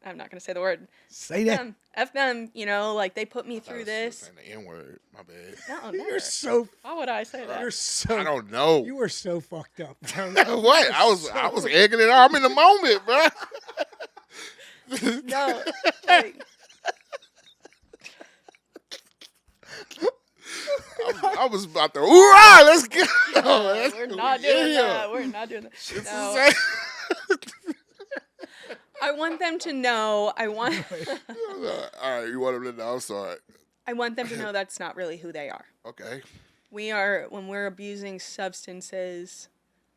I'm not gonna say the word. Say that. F them, you know, like they put me through this. Saying the N-word. My bad. No, You're never. so. Why would I say that? You're so. I don't know. You are so fucked up. What? I was egging it on in the moment, bro. No, like, I was about to, hoorah, let's go. we're not doing that. We're not doing that. It's No. the same. I want them to know. All right, you want them to know? I'm sorry. I want them to know that's not really who they are. Okay. When we're abusing substances,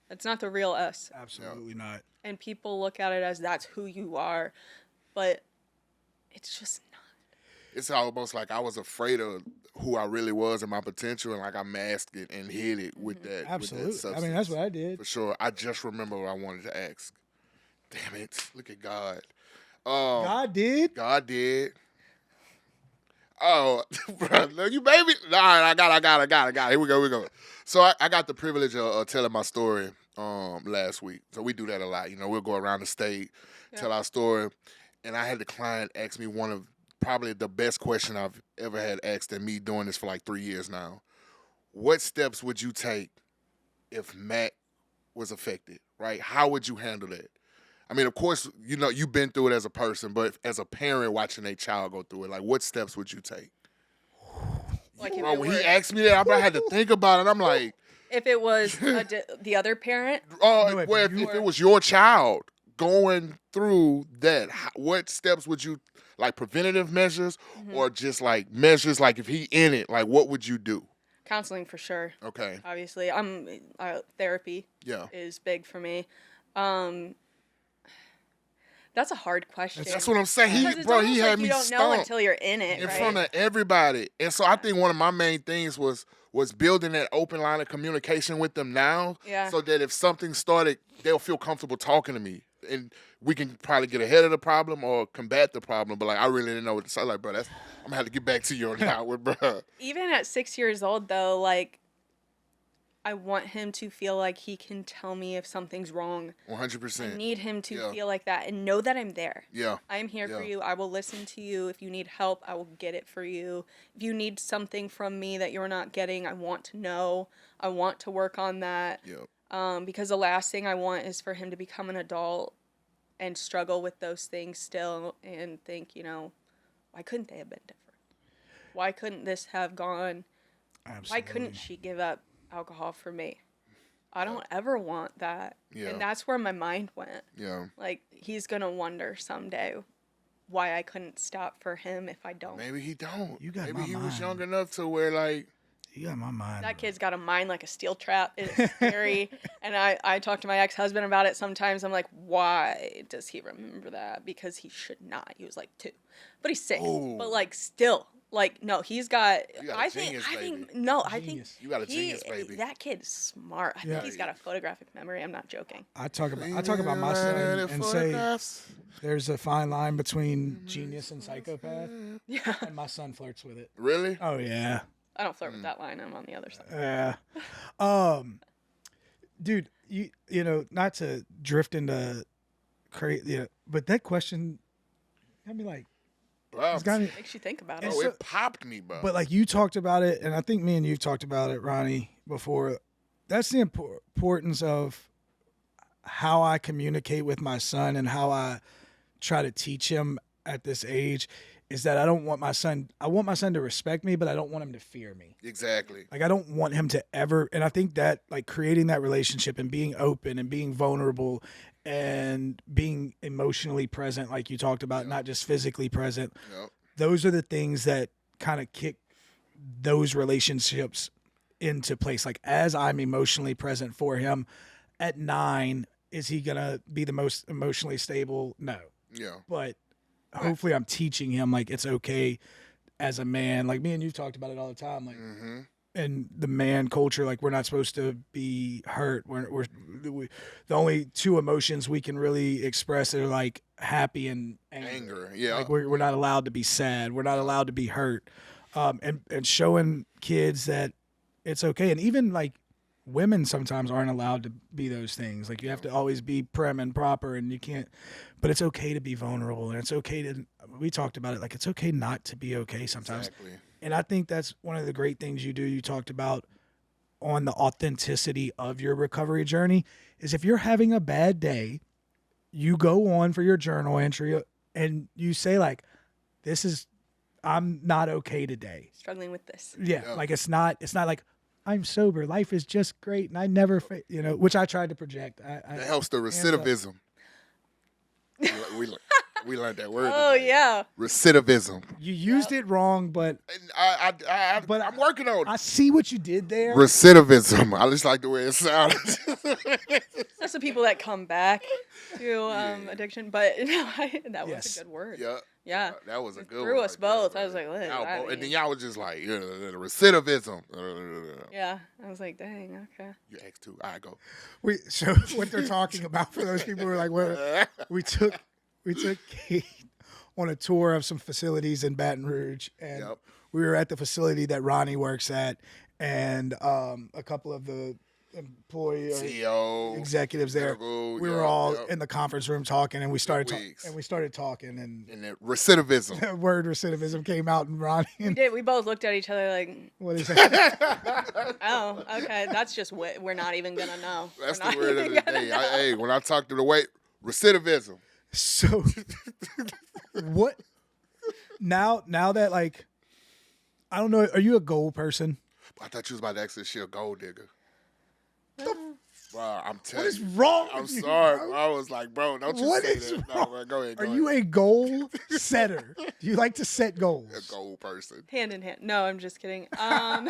that's not the real us. Absolutely not. And people look at it as that's who you are, but it's just not. It's almost like I was afraid of who I really was and my potential, and like I masked it and hid it with that. Absolutely. With that substance. I mean, that's what I did. For sure. I just remember what I wanted to ask. Damn it. Look at God. God did. God did. Oh, bro, look, you baby. All right, I got it. Here we go. So I got the privilege of telling my story last week. So we do that a lot. You know, we'll go around the state, tell our story. And I had the client ask me one of probably the best question I've ever had asked, and me doing this for like 3 years now. What steps would you take if Matt was affected, right? How would you handle that? I mean, of course, you know, you've been through it as a person, but as a parent watching a child go through it, like, what steps would you take? Like if Bro, it when were- he asked me that, I had to think about it. I'm like, if it was the other parent, No, if well, you if it was your child going through that, what steps would you, like preventative measures or just like measures, like if he in it, like what would you do? counseling for sure. Okay. Obviously, therapy Yeah. is big for me. That's a hard question. That's what I'm saying. Because it's almost He like had me you don't know stumped until you're in it, in right? front of everybody. And so I think one of my main things was building that open line of communication with them now. Yeah. So that if something started, they'll feel comfortable talking to me. And we can probably get ahead of the problem or combat the problem. But like I really didn't know what to say. Like, bro, I'm gonna have to get back to you on that one, bro. Even at 6 years old, though, like, I want him to feel like he can tell me if something's wrong. 100%. I need him to Yeah. feel like that and know that I'm there. Yeah. I am here for Yeah. you. I will listen to you. If you need help, I will get it for you. If you need something from me that you're not getting, I want to know. I want to work on that. Yeah. Because the last thing I want is for him to become an adult and struggle with those things still and think, you know, why couldn't they have been different? Why couldn't this have gone? Absolutely. Why couldn't she give up alcohol for me? I don't ever want that. Yeah. And that's where my mind went. Yeah. Like, he's going to wonder someday why I couldn't stop for him if I don't. Maybe he don't. You got Maybe my he was mind. young enough to where like You got my mind. That kid's got a mind like a steel trap. It's scary. And I talk to my ex-husband about it sometimes. I'm like, why does he remember that? Because he should not. He was like 2. But he's 6. Oh. But like still. Like, no, he's got You got a I genius, think baby. no, I Genius. think You got a genius, baby. That kid's smart. I Yeah. think he's got a photographic memory. I'm not joking. I talk about my son and say photographs. there's a fine line between genius and psychopath, Yeah. and my son flirts with it. Really? Oh yeah. I don't flirt with that line. I'm on the other side. Yeah. Dude, you know, not to drift into crazy, but that question got me like, Bro, it's got me. Makes you think about And it. bro, so- it popped me, bro. But like you talked about it, and I think me and you talked about it, Ronnie, before. That's the importance of how I communicate with my son and how I try to teach him at this age. Is that I want my son to respect me, but I don't want him to fear me. Exactly. Like I don't want him to ever, and I think that like creating that relationship and being open and being vulnerable and being emotionally present, like you talked about, not just physically present. Yep. Those are the things that kind of kick those relationships into place. Like as I'm emotionally present for him at 9, is he gonna be the most emotionally stable? No, Yeah. but hopefully I'm teaching him like it's okay as a man. Like me and you talked about it all the time. Like Mm-hmm. in the man culture, like we're not supposed to be hurt. We the only 2 emotions we can really express are like happy and anger. Anger. Yeah. Like we're not allowed to be sad. We're not allowed to be hurt. And showing kids that it's okay. And even like women sometimes aren't allowed to be those things. Like you have to always be prim and proper, and you can't. But it's okay to be vulnerable, and it's okay to. We talked about it. Like it's okay not to be okay sometimes. Exactly. And I think that's one of the great things you do. You talked about on the authenticity of your recovery journey is if you're having a bad day, you go on for your journal entry and you say like, I'm not okay today. Struggling with this. Yeah. Like it's not like I'm sober. Life is just great. And I never, which I tried to project. That helps the recidivism. We learned that word. Oh, today. yeah. Recidivism. You used it wrong, but I'm working on it. I see what you did there. Recidivism. I just like the way it sounds. That's the people that come back to addiction. But no, that was a good word. Yeah. Yeah. That was a good one. Threw us right there, both. right? I was like, what? And then y'all was just like, recidivism. Yeah. I was like, dang, okay. You asked too. I go. So what they're talking about for those people who are like, well, we took Kate on a tour of some facilities in Baton Rouge, and we were at the facility that Ronnie works at, and a couple of the employee CEO executives there. We were all in the conference room talking, and we started talking, and the recidivism. the word recidivism came out, and Ronnie. And, We both looked at each other like, what is that? oh, okay. That's just we're not even gonna know. That's the word of the day. Hey, when I talk to the weight, recidivism. So, what? Now that like, I don't know. Are you a goal person? I thought you was about to ask this shit a gold digger. Wow, I'm telling What is you. wrong? I'm with you, sorry. bro? I was like, bro, don't you What say is that. wrong? No, man, go ahead. Are you a goal setter? Do you like to set goals? a gold person? Hand in hand. No, I'm just kidding. No.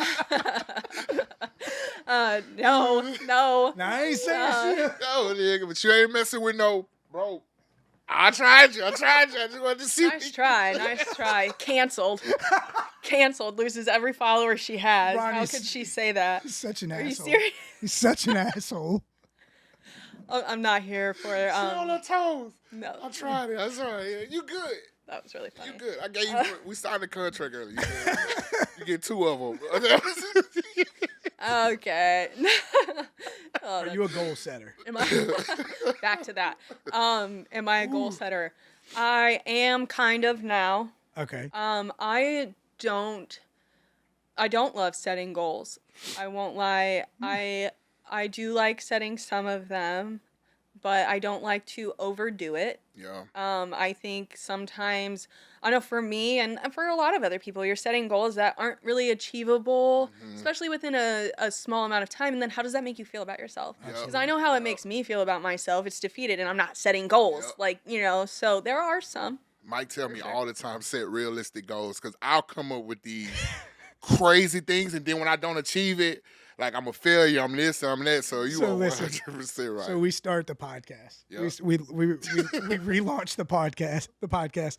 Nah, I ain't saying shit. No, nigga, but you ain't messing with no, bro. I tried you. I just wanted to see. Nice try. Canceled. Loses every follower she has. How Ronnie's- could she say that? He's such an Are asshole. you serious? He's such an asshole. Oh, I'm not here for She on her toes. no. I tried it. I'm sorry. You good. That was really funny. You good. I gave you. We signed a contract earlier. You get 2 of them. Okay. Are you a goal setter? Am I back to that? Am I a goal setter? I am kind of now. Okay. I don't love setting goals. I won't lie. I do like setting some of them, but I don't like to overdo it. Yeah. I think sometimes, I know for me and for a lot of other people, you're setting goals that aren't really achievable, especially within a small amount of time. And then how does that make you feel about yourself? Because I know how it makes me feel about myself. It's defeated and I'm not setting goals. So there are some. Mike tell me all the time, set realistic goals, because I'll come up with these crazy things, and then when I don't achieve it, like I'm a failure, I'm this, I'm that. So you are 100% right. So we start the podcast. Yep. We relaunched the podcast,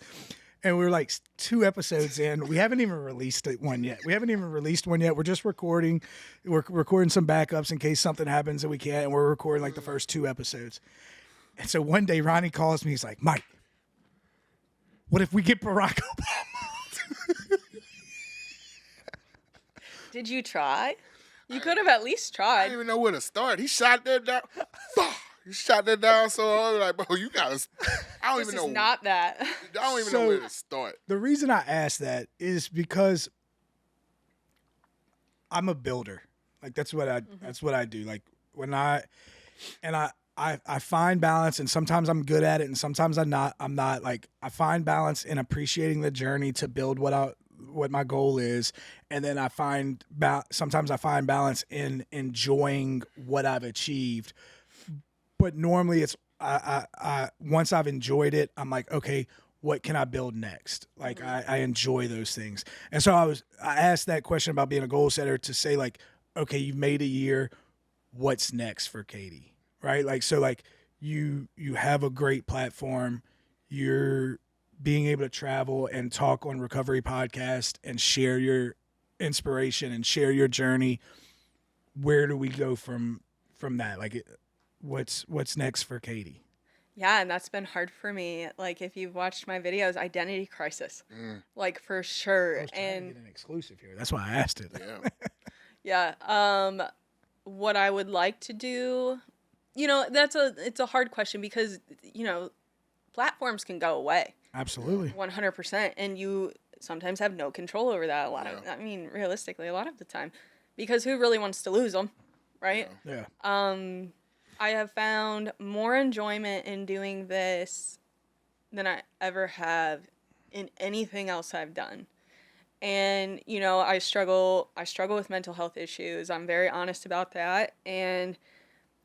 and we're like 2 episodes in. We haven't even released one yet. We're just recording. We're recording some backups in case something happens and we can't. And we're recording like the first 2 episodes. And so one day Ronnie calls me. He's like, Mike, what if we get Barack Obama? Did you try? You could have at least I tried. didn't even know where to start. He shot that down. He shot that down so hard. Like, bro, you gotta. I don't This even is know. not that. I don't even know where to start. The reason I ask that is because I'm a builder. Like that's what I do. Like when I find balance, and sometimes I'm good at it, and sometimes I'm not. Like I find balance in appreciating the journey to build what my goal is, and then sometimes I find balance in enjoying what I've achieved. But normally it's I once I've enjoyed it, I'm like, okay, what can I build next? Like I enjoy those things. And so I asked that question about being a goal setter to say like, okay, you've made a year, what's next for Katie? Right? Like so like you have a great platform, you're being able to travel and talk on Recovery Podcast and share your inspiration and share your journey. Where do we go from that? Like what's next for Katie? Yeah, and that's been hard for me. Like if you've watched my videos, identity crisis. Like for sure. I was trying And to get an exclusive here. That's why I asked it. Yeah. yeah, what I would like to do, it's a hard question because, platforms can go away Absolutely. 100%, and you sometimes have no control over that realistically, a lot of the time, because who really wants to lose them, right? Yeah. I have found more enjoyment in doing this than I ever have in anything else I've done. And, I struggle with mental health issues. I'm very honest about that.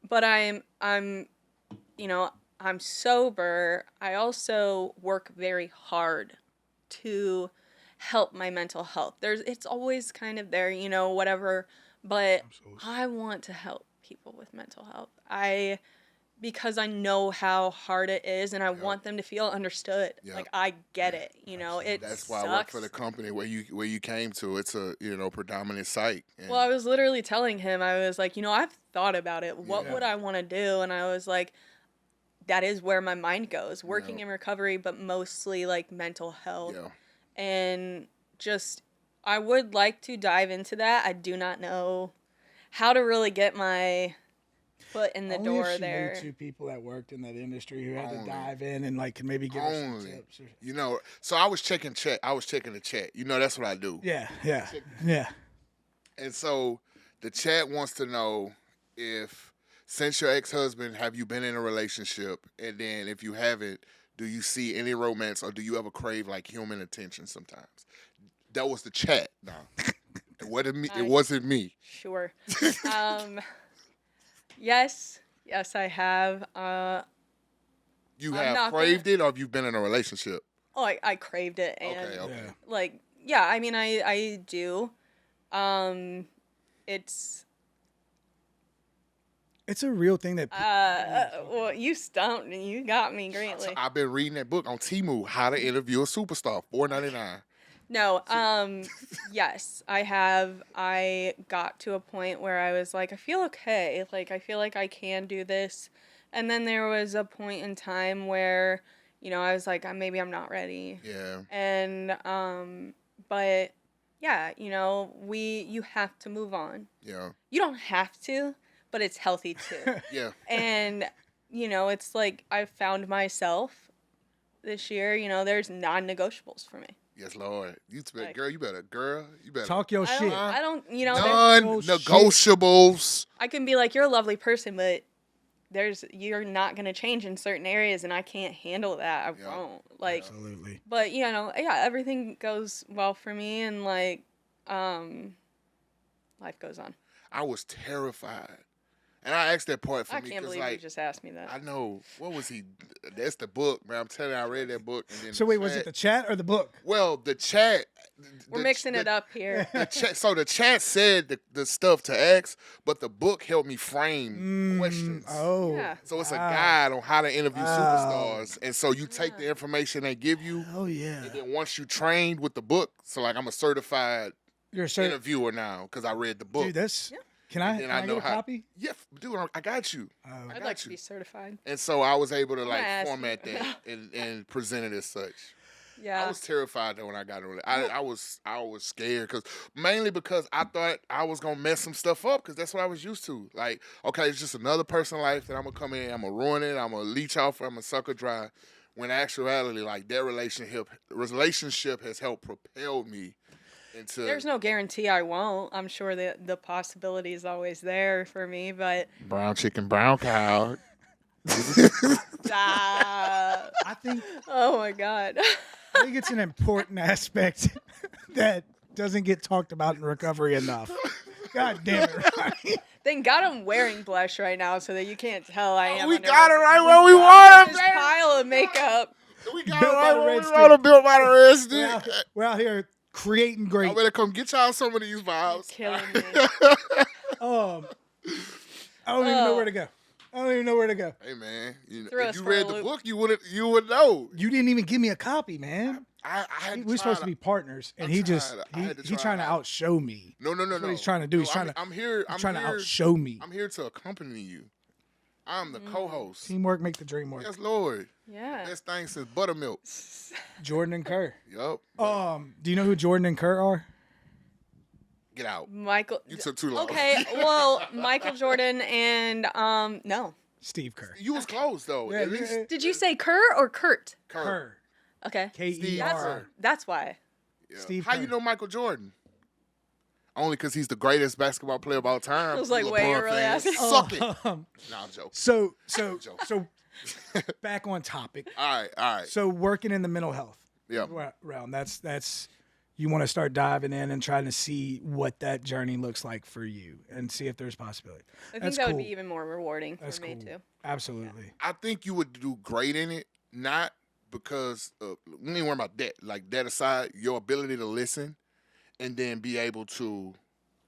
But I'm sober. I also work very hard to help my mental health. It's always kind of there, whatever, but Absolutely. I want to help people with mental health. Because I know how hard it is, and I want them to feel understood. Yep. Like, I get it, it That's sucks. why I work for the company where you came to. It's a predominant site. And Well, I was literally telling him, I was like, I've thought about it. What would I want to do? And I was like, that is where my mind goes. Working in recovery, but mostly like mental health. Yeah. And just, I would like to dive into that. I do not know how to really get my foot in the Only door if she there. knew two people that worked in that industry who had to dive in and like can maybe give her some tips. So I was checking chat. I was checking the chat. That's what I do. Yeah. And so the chat wants to know if, since your ex-husband, have you been in a relationship? And then if you haven't, do you see any romance or do you ever crave like human attention sometimes? That was the chat. No. It wasn't me. It wasn't me. Sure. Yes, I have. You have craved it, or have you been in a relationship? Oh, I craved it, and Okay. I do. It's a real thing that. Well, you stumped and you got me greatly. So I've been reading that book on Temu, How to Interview a Superstar, $4.99. No, yes, I have. I got to a point where I was like, I feel okay. Like, I feel like I can do this. And then there was a point in time where, I was like, maybe I'm not ready. Yeah. And, but yeah, you have to move on. Yeah. You don't have to, but it's healthy too. Yeah. And, it's like I found myself this year, there's non-negotiables for me. Yes, Lord. Girl, you better Talk your shit. I don't, non-negotiables. I can be like, you're a lovely person, but you're not going to change in certain areas, and I can't handle that. I won't. Like, absolutely. But, everything goes well for me, and, like, life goes on. I was terrified. And I asked that part for me. I can't believe you just asked me that. I know. What was he? That's the book, man. I'm telling you, I read that book. And then so wait, was it the chat or the book? Well, the chat. We're mixing it up here. So the chat said the stuff to ask, but the book helped me frame questions. Oh. Yeah. So it's a guide on how to interview superstars. And so you take the information they give you. Oh, yeah. And then once you trained with the book, so like I'm a certified interviewer now because I read the book. Dude, that's... Can I get a copy? Yeah, dude, I got you. I'd like to be certified. And so I was able to format that and present it as such. Yeah. I was terrified though when I got on it. I was scared mainly because I thought I was gonna mess some stuff up because that's what I was used to. Like, okay, it's just another person's life that I'm gonna come in, I'm gonna ruin it, I'm gonna leech off, I'm gonna suck her dry. When in actuality, like that relationship has helped propel me. There's no guarantee I won't. I'm sure that the possibility is always there for me, but brown chicken, brown cow. I think. Oh my God. I think it's an important aspect that doesn't get talked about in recovery enough. God damn it, Ronnie. Thank God I'm wearing blush right now so that you can't tell I am. We got it right where we want it, this pile of makeup. We got it right where we want it, built by the red stick. We're out here creating great. I better come get y'all some of these vibes. You're killing me. I don't even know where to go. Hey man, if you read the book, you would know. You didn't even give me a copy, man. We're supposed to be partners, and he's trying to outshow me. No. That's what he's trying to do. I'm here. He's trying to outshow me. I'm here to accompany you. I'm the co-host. Teamwork make the dream work. Yes, Lord. Yeah. Best thing since buttermilk. Jordan and Kerr. Yup. Do you know who Jordan and Kerr are? Get out. Michael. You took too long. Okay, well, Michael Jordan and no. Steve Kerr. You was close though. Yeah, At least Did you say Kerr or Kurt? Kerr. Okay. K-E-R. That's why. Yeah. Steve How Kerr. you know Michael Jordan? Only because he's the greatest basketball player of all time. I was like, You wait, LeBron you're really fan. asking? Suck it. Nah, I'm joking. So back on topic. All right. So working in the mental health Yeah. realm, that's you want to start diving in and trying to see what that journey looks like for you and see if there's possibility. I think That's that cool. would be even more rewarding That's for me cool. too. Absolutely. I think you would do great in it, not because we ain't worry about that. Like that aside, your ability to listen and then be able to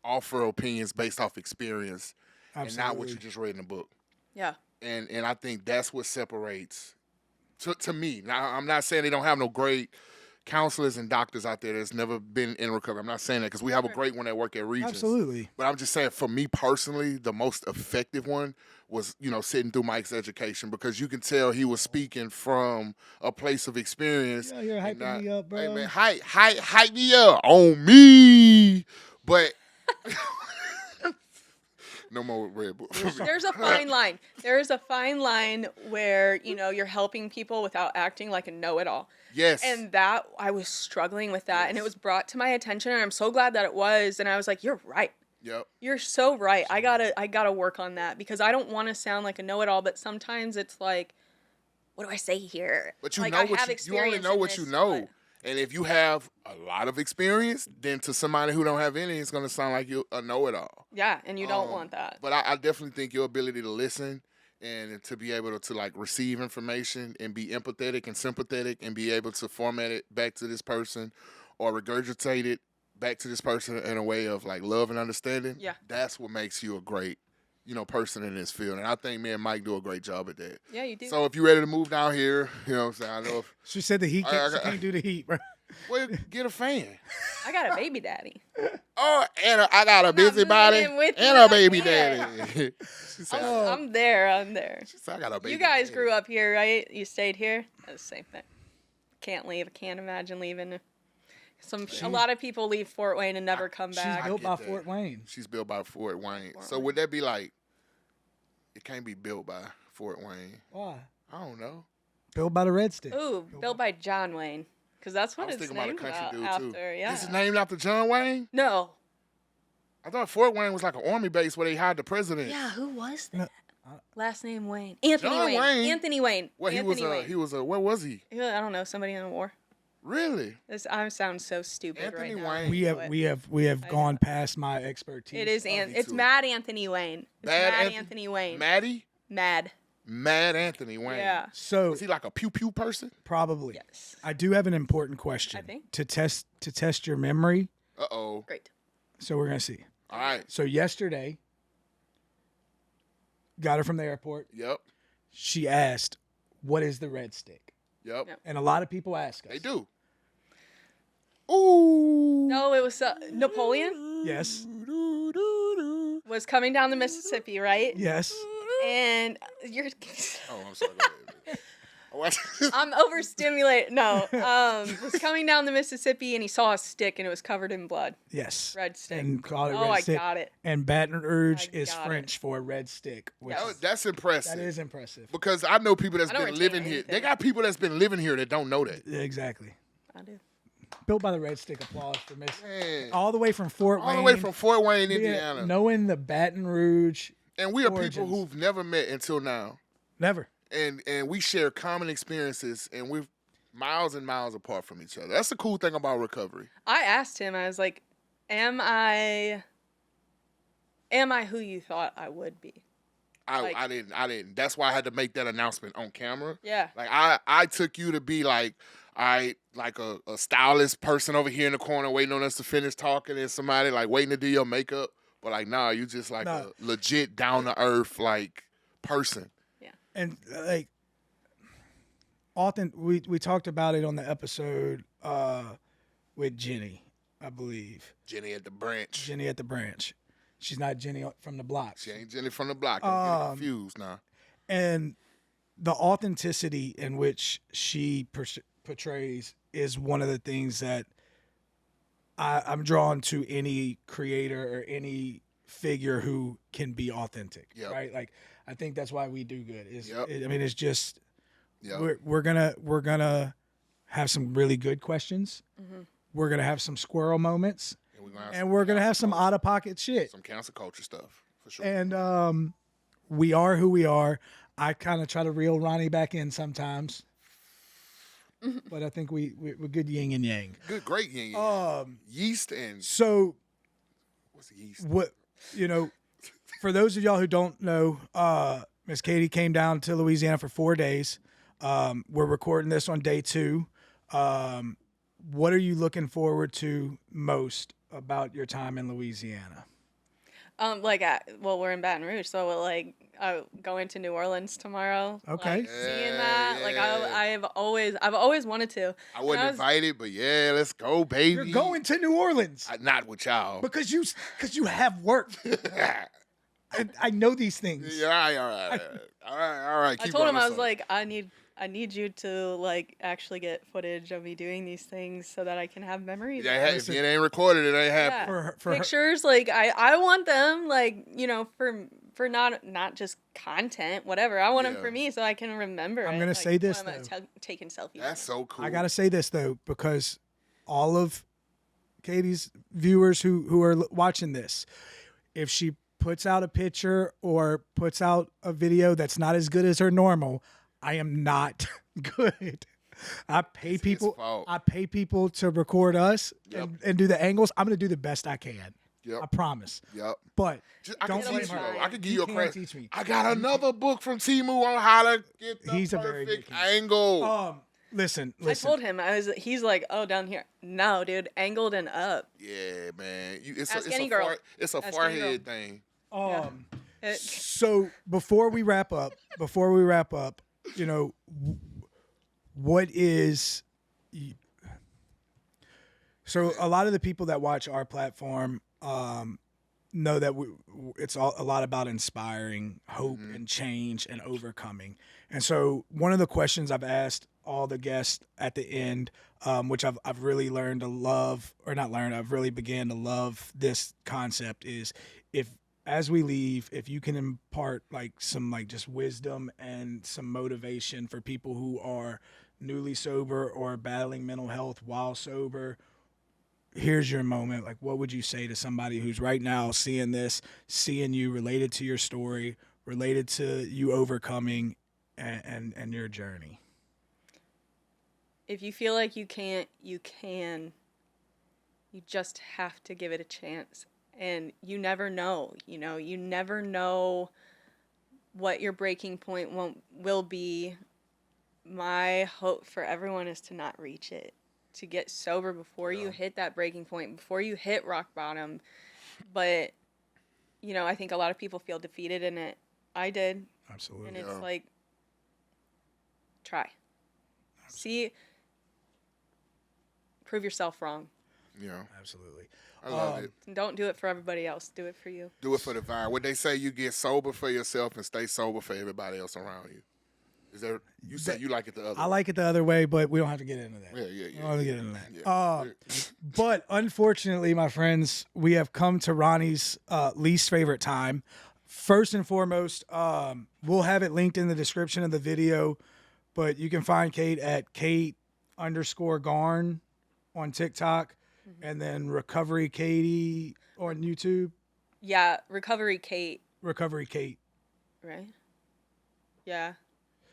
offer opinions based off experience and not what you just read in a book. Yeah. And I think that's what separates to me. Now I'm not saying they don't have no great counselors and doctors out there that's never been in recovery. I'm not saying that because we have a great one that work at Regents. Absolutely. But I'm just saying, for me personally, the most effective one was, sitting through Mike's education because you can tell he was speaking from a place of experience. Yeah, you're and hyping me up, bro. Hey, man, hype me up on me. But no more Red Bull. There's a fine line. There is a fine line where, you're helping people without acting like a know-it-all. Yes. And that, I was struggling with that, and it was brought to my attention, and I'm so glad that it was, and I was like, you're right. Yep. You're so right. I gotta work on that because I don't want to sound like a know-it-all, but sometimes it's like, what do I say here? But you like, know I what have you only experience know in what this, you know. but- And if you have a lot of experience, then to somebody who don't have any, it's going to sound like you a know-it-all. Yeah, and you don't want that. But I definitely think your ability to listen and to be able to like receive information and be empathetic and sympathetic and be able to format it back to this person or regurgitate it back to this person in a way of like love and understanding. Yeah. That's what makes you a great, person in this field. And I think me and Mike do a great job at that. Yeah, you do. So if you're ready to move down here, what I'm saying? I know if She said the heat I can't do the heat, bro. well, get a fan. I got a baby daddy. Oh, and I got a not busybody moving in with and you a baby like that. daddy. She said, I'm there. I'm there. she said, I got a baby You guys daddy. grew up here, right? You stayed here? That's the same thing. Can't leave. I can't imagine leaving. A lot of people leave Fort Wayne and never come She's back. built get by that. Fort Wayne. She's built by Fort Wayne. Fort So Wayne. would that be like, it can't be built by Fort Wayne? Why? I don't know. Built by the Red Stick. Ooh, built by John Wayne. Because that's I what was it's thinking about a named country dude after. too. Yeah. This is named after John Wayne? No. I thought Fort Wayne was like an army base where they hired the president. Yeah, who was that? No. Last name Wayne. Anthony John Wayne. Wayne? Anthony Wayne. Well, Anthony Wayne. he was a, where was he? Yeah, I don't know, somebody in the war. Really? I sound so stupid Anthony right now. Wayne. We have I gone know. past my expertise. It is me it's too. Mad Anthony Wayne. It's Mad Anthony Wayne. Maddie? Mad. Mad Anthony Wayne. Yeah. So Is he like a pew pew person? probably. Yes. I do have an important question I think. to test your memory. Uh-oh. Great. So we're gonna see. All right. So yesterday, got her from the airport. Yep. She asked, "What is the Red Stick?" Yep. Yep. And a lot of people ask us. They do. Ooh. No, it was Napoleon Yes. was coming down the Mississippi, right? Yes. And you're Oh, I'm sorry. Go ahead. Oh, I'm overstimulated. No, was coming down the Mississippi and he saw a stick and it was covered in blood. Yes. Red stick. And called it Oh, Red I Stick. got it. And Baton Rouge I is got it. French for a red stick. Which Yes. is, that's impressive. that is impressive. Because I know people that's I don't been retain living here. They anything. got people that's been living here that don't know that. Yeah, exactly. I do. Built by the Red Stick. Applause for Miss. Man. All the way from Fort All Wayne. the way from Fort Wayne, Yeah, Indiana. knowing the Baton Rouge. And we are origins. people who've never met until now. Never. And we share common experiences and we're miles and miles apart from each other. That's the cool thing about recovery. I asked him, I was like, am I who you thought I would be? Like- I didn't. That's why I had to make that announcement on camera. Yeah. Like I took you to be like, all right, like a stylist person over here in the corner waiting on us to finish talking and somebody like waiting to do your makeup. But like, nah, you just like Nah. a legit down to earth like person. And like often we talked about it on the episode with Jenny, I believe. Jenny at the branch. Jenny at the branch. She's not Jenny from the block. She ain't Jenny from the block. I'm getting confused now. And the authenticity in which she portrays is one of the things that I'm drawn to any creator or any figure who can be authentic, Yep. right? Like I think that's why we do good. Yep. I mean, it's just Yep. we're gonna have some really good questions. We're gonna have some squirrel moments, And we're gonna have some out of pocket shit. some cancel culture stuff for sure. And we are who we are. I kind of try to reel Ronnie back in sometimes, but I think we're good yin and yang. Good, great yin. Yeast and So what's the yeast? what for those of y'all who don't know, Miss Katie came down to Louisiana for 4 days. We're recording this on day 2. What are you looking forward to most about your time in Louisiana? We're in Baton Rouge, so I go into New Orleans tomorrow. Okay. Like, seeing that, Yeah. I've always wanted to. I wasn't invited, but yeah, let's go, baby. You're going to New Orleans Not with y'all. because you have work. I know these things. Yeah, all right. I told him I was like, I need you to actually get footage of me doing these things so that I can have memories. if it ain't recorded, it ain't happening. Yeah. For her- Pictures, I want them for not just content, whatever. I want them for me so I can remember. I'm it, gonna say this, when I'm though. taking selfies. That's so cool. I gotta say this though, because all of Katie's viewers who are watching this, if she puts out a picture or puts out a video that's not as good as her normal, I am not good. I pay people. fault. I pay people to record us Yep. and do the angles. I'm gonna do the best I can. Yep. I promise. Yep. But I don't can blame teach you, her. though. I can give You you a can't credit. teach me. I got another book from Timu on how to get the He's a very perfect good angle. Listen. I told him he's like, oh, down here. No, dude, angled and up. Yeah, man. Ask any girl. It's a Ask any forehead girl. thing. So before we wrap up, what is? So a lot of the people that watch our platform know that it's a lot about inspiring hope and change and overcoming. And so one of the questions I've asked all the guests at the end, which I've really learned to love, or not learned, I've really began to love this concept is as we leave, if you can impart some just wisdom and some motivation for people who are newly sober or battling mental health while sober, here's your moment. What would you say to somebody who's right now seeing this, seeing you, related to your story, related to you overcoming and your journey? If you feel like you can't, you can. You just have to give it a chance. And you never know, you never know what your breaking point will be. My hope for everyone is to not reach it, to get sober before you hit that breaking point, before you hit rock bottom. But, I think a lot of people feel defeated in it. I did. Absolutely. And it's try. See, prove yourself wrong. Yeah. Absolutely. I love it. And don't do it for everybody else. Do it for you. Do it for the vibe. What they say, you get sober for yourself and stay sober for everybody else around you. Is there? You said you like it the other I way. like it the other way, but we don't have to get into that. Yeah. We don't have to get into that. Yeah. But unfortunately, my friends, we have come to Ronnie's least favorite time. First and foremost, we'll have it linked in the description of the video, but you can find Kate at Kate_Garn on TikTok, and then Recovery Katie on YouTube. Yeah, Recovery Kate, Recovery Kate. right? Yeah,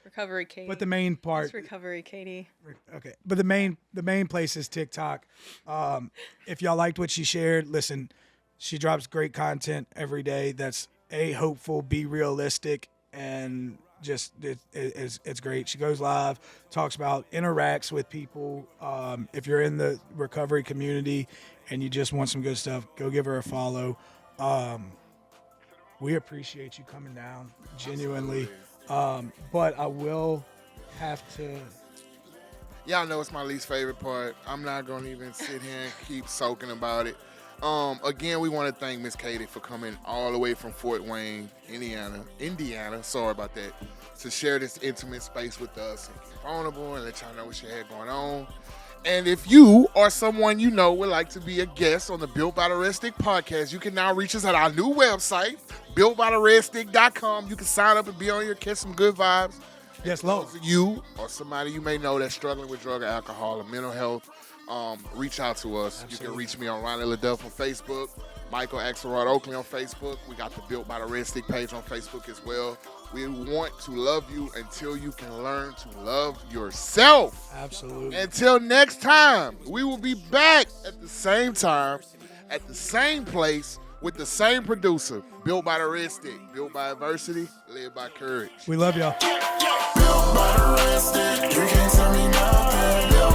Recovery Kate. But the main part, It's Recovery Katie. okay. But the main place is TikTok. If y'all liked what she shared, listen, she drops great content every day. That's hopeful, be realistic, and just it's great. She goes live, talks about, interacts with people. If you're in the recovery community and you just want some good stuff, go give her a follow. We appreciate you coming down, genuinely. But I will have to. Y'all know it's my least favorite part. I'm not gonna even sit here and keep soaking about it. Again, we want to thank Miss Katie for coming all the way from Fort Wayne, Indiana. Sorry about that. To share this intimate space with us and get vulnerable and let y'all know what she had going on. And if you or someone you know would like to be a guest on the Built by the Red Stick podcast, you can now reach us at our new website, builtbytheredstick.com. You can sign up and be on here, catch some good vibes. Yes, Lord. For you or somebody you may know that's struggling with drug or alcohol or mental health, reach out to us. Absolutely. You can reach me on Ronnie LeDuff on Facebook, Michael Axelrod Oakley on Facebook. We got the Built by the Red Stick page on Facebook as well. We want to love you until you can learn to love yourself. Absolutely. Until next time, we will be back at the same time, at the same place, with the same producer. Built by the Red Stick. Built by adversity, led by courage. We love y'all. Built by the Red Stick, you can't tell me nothing. Built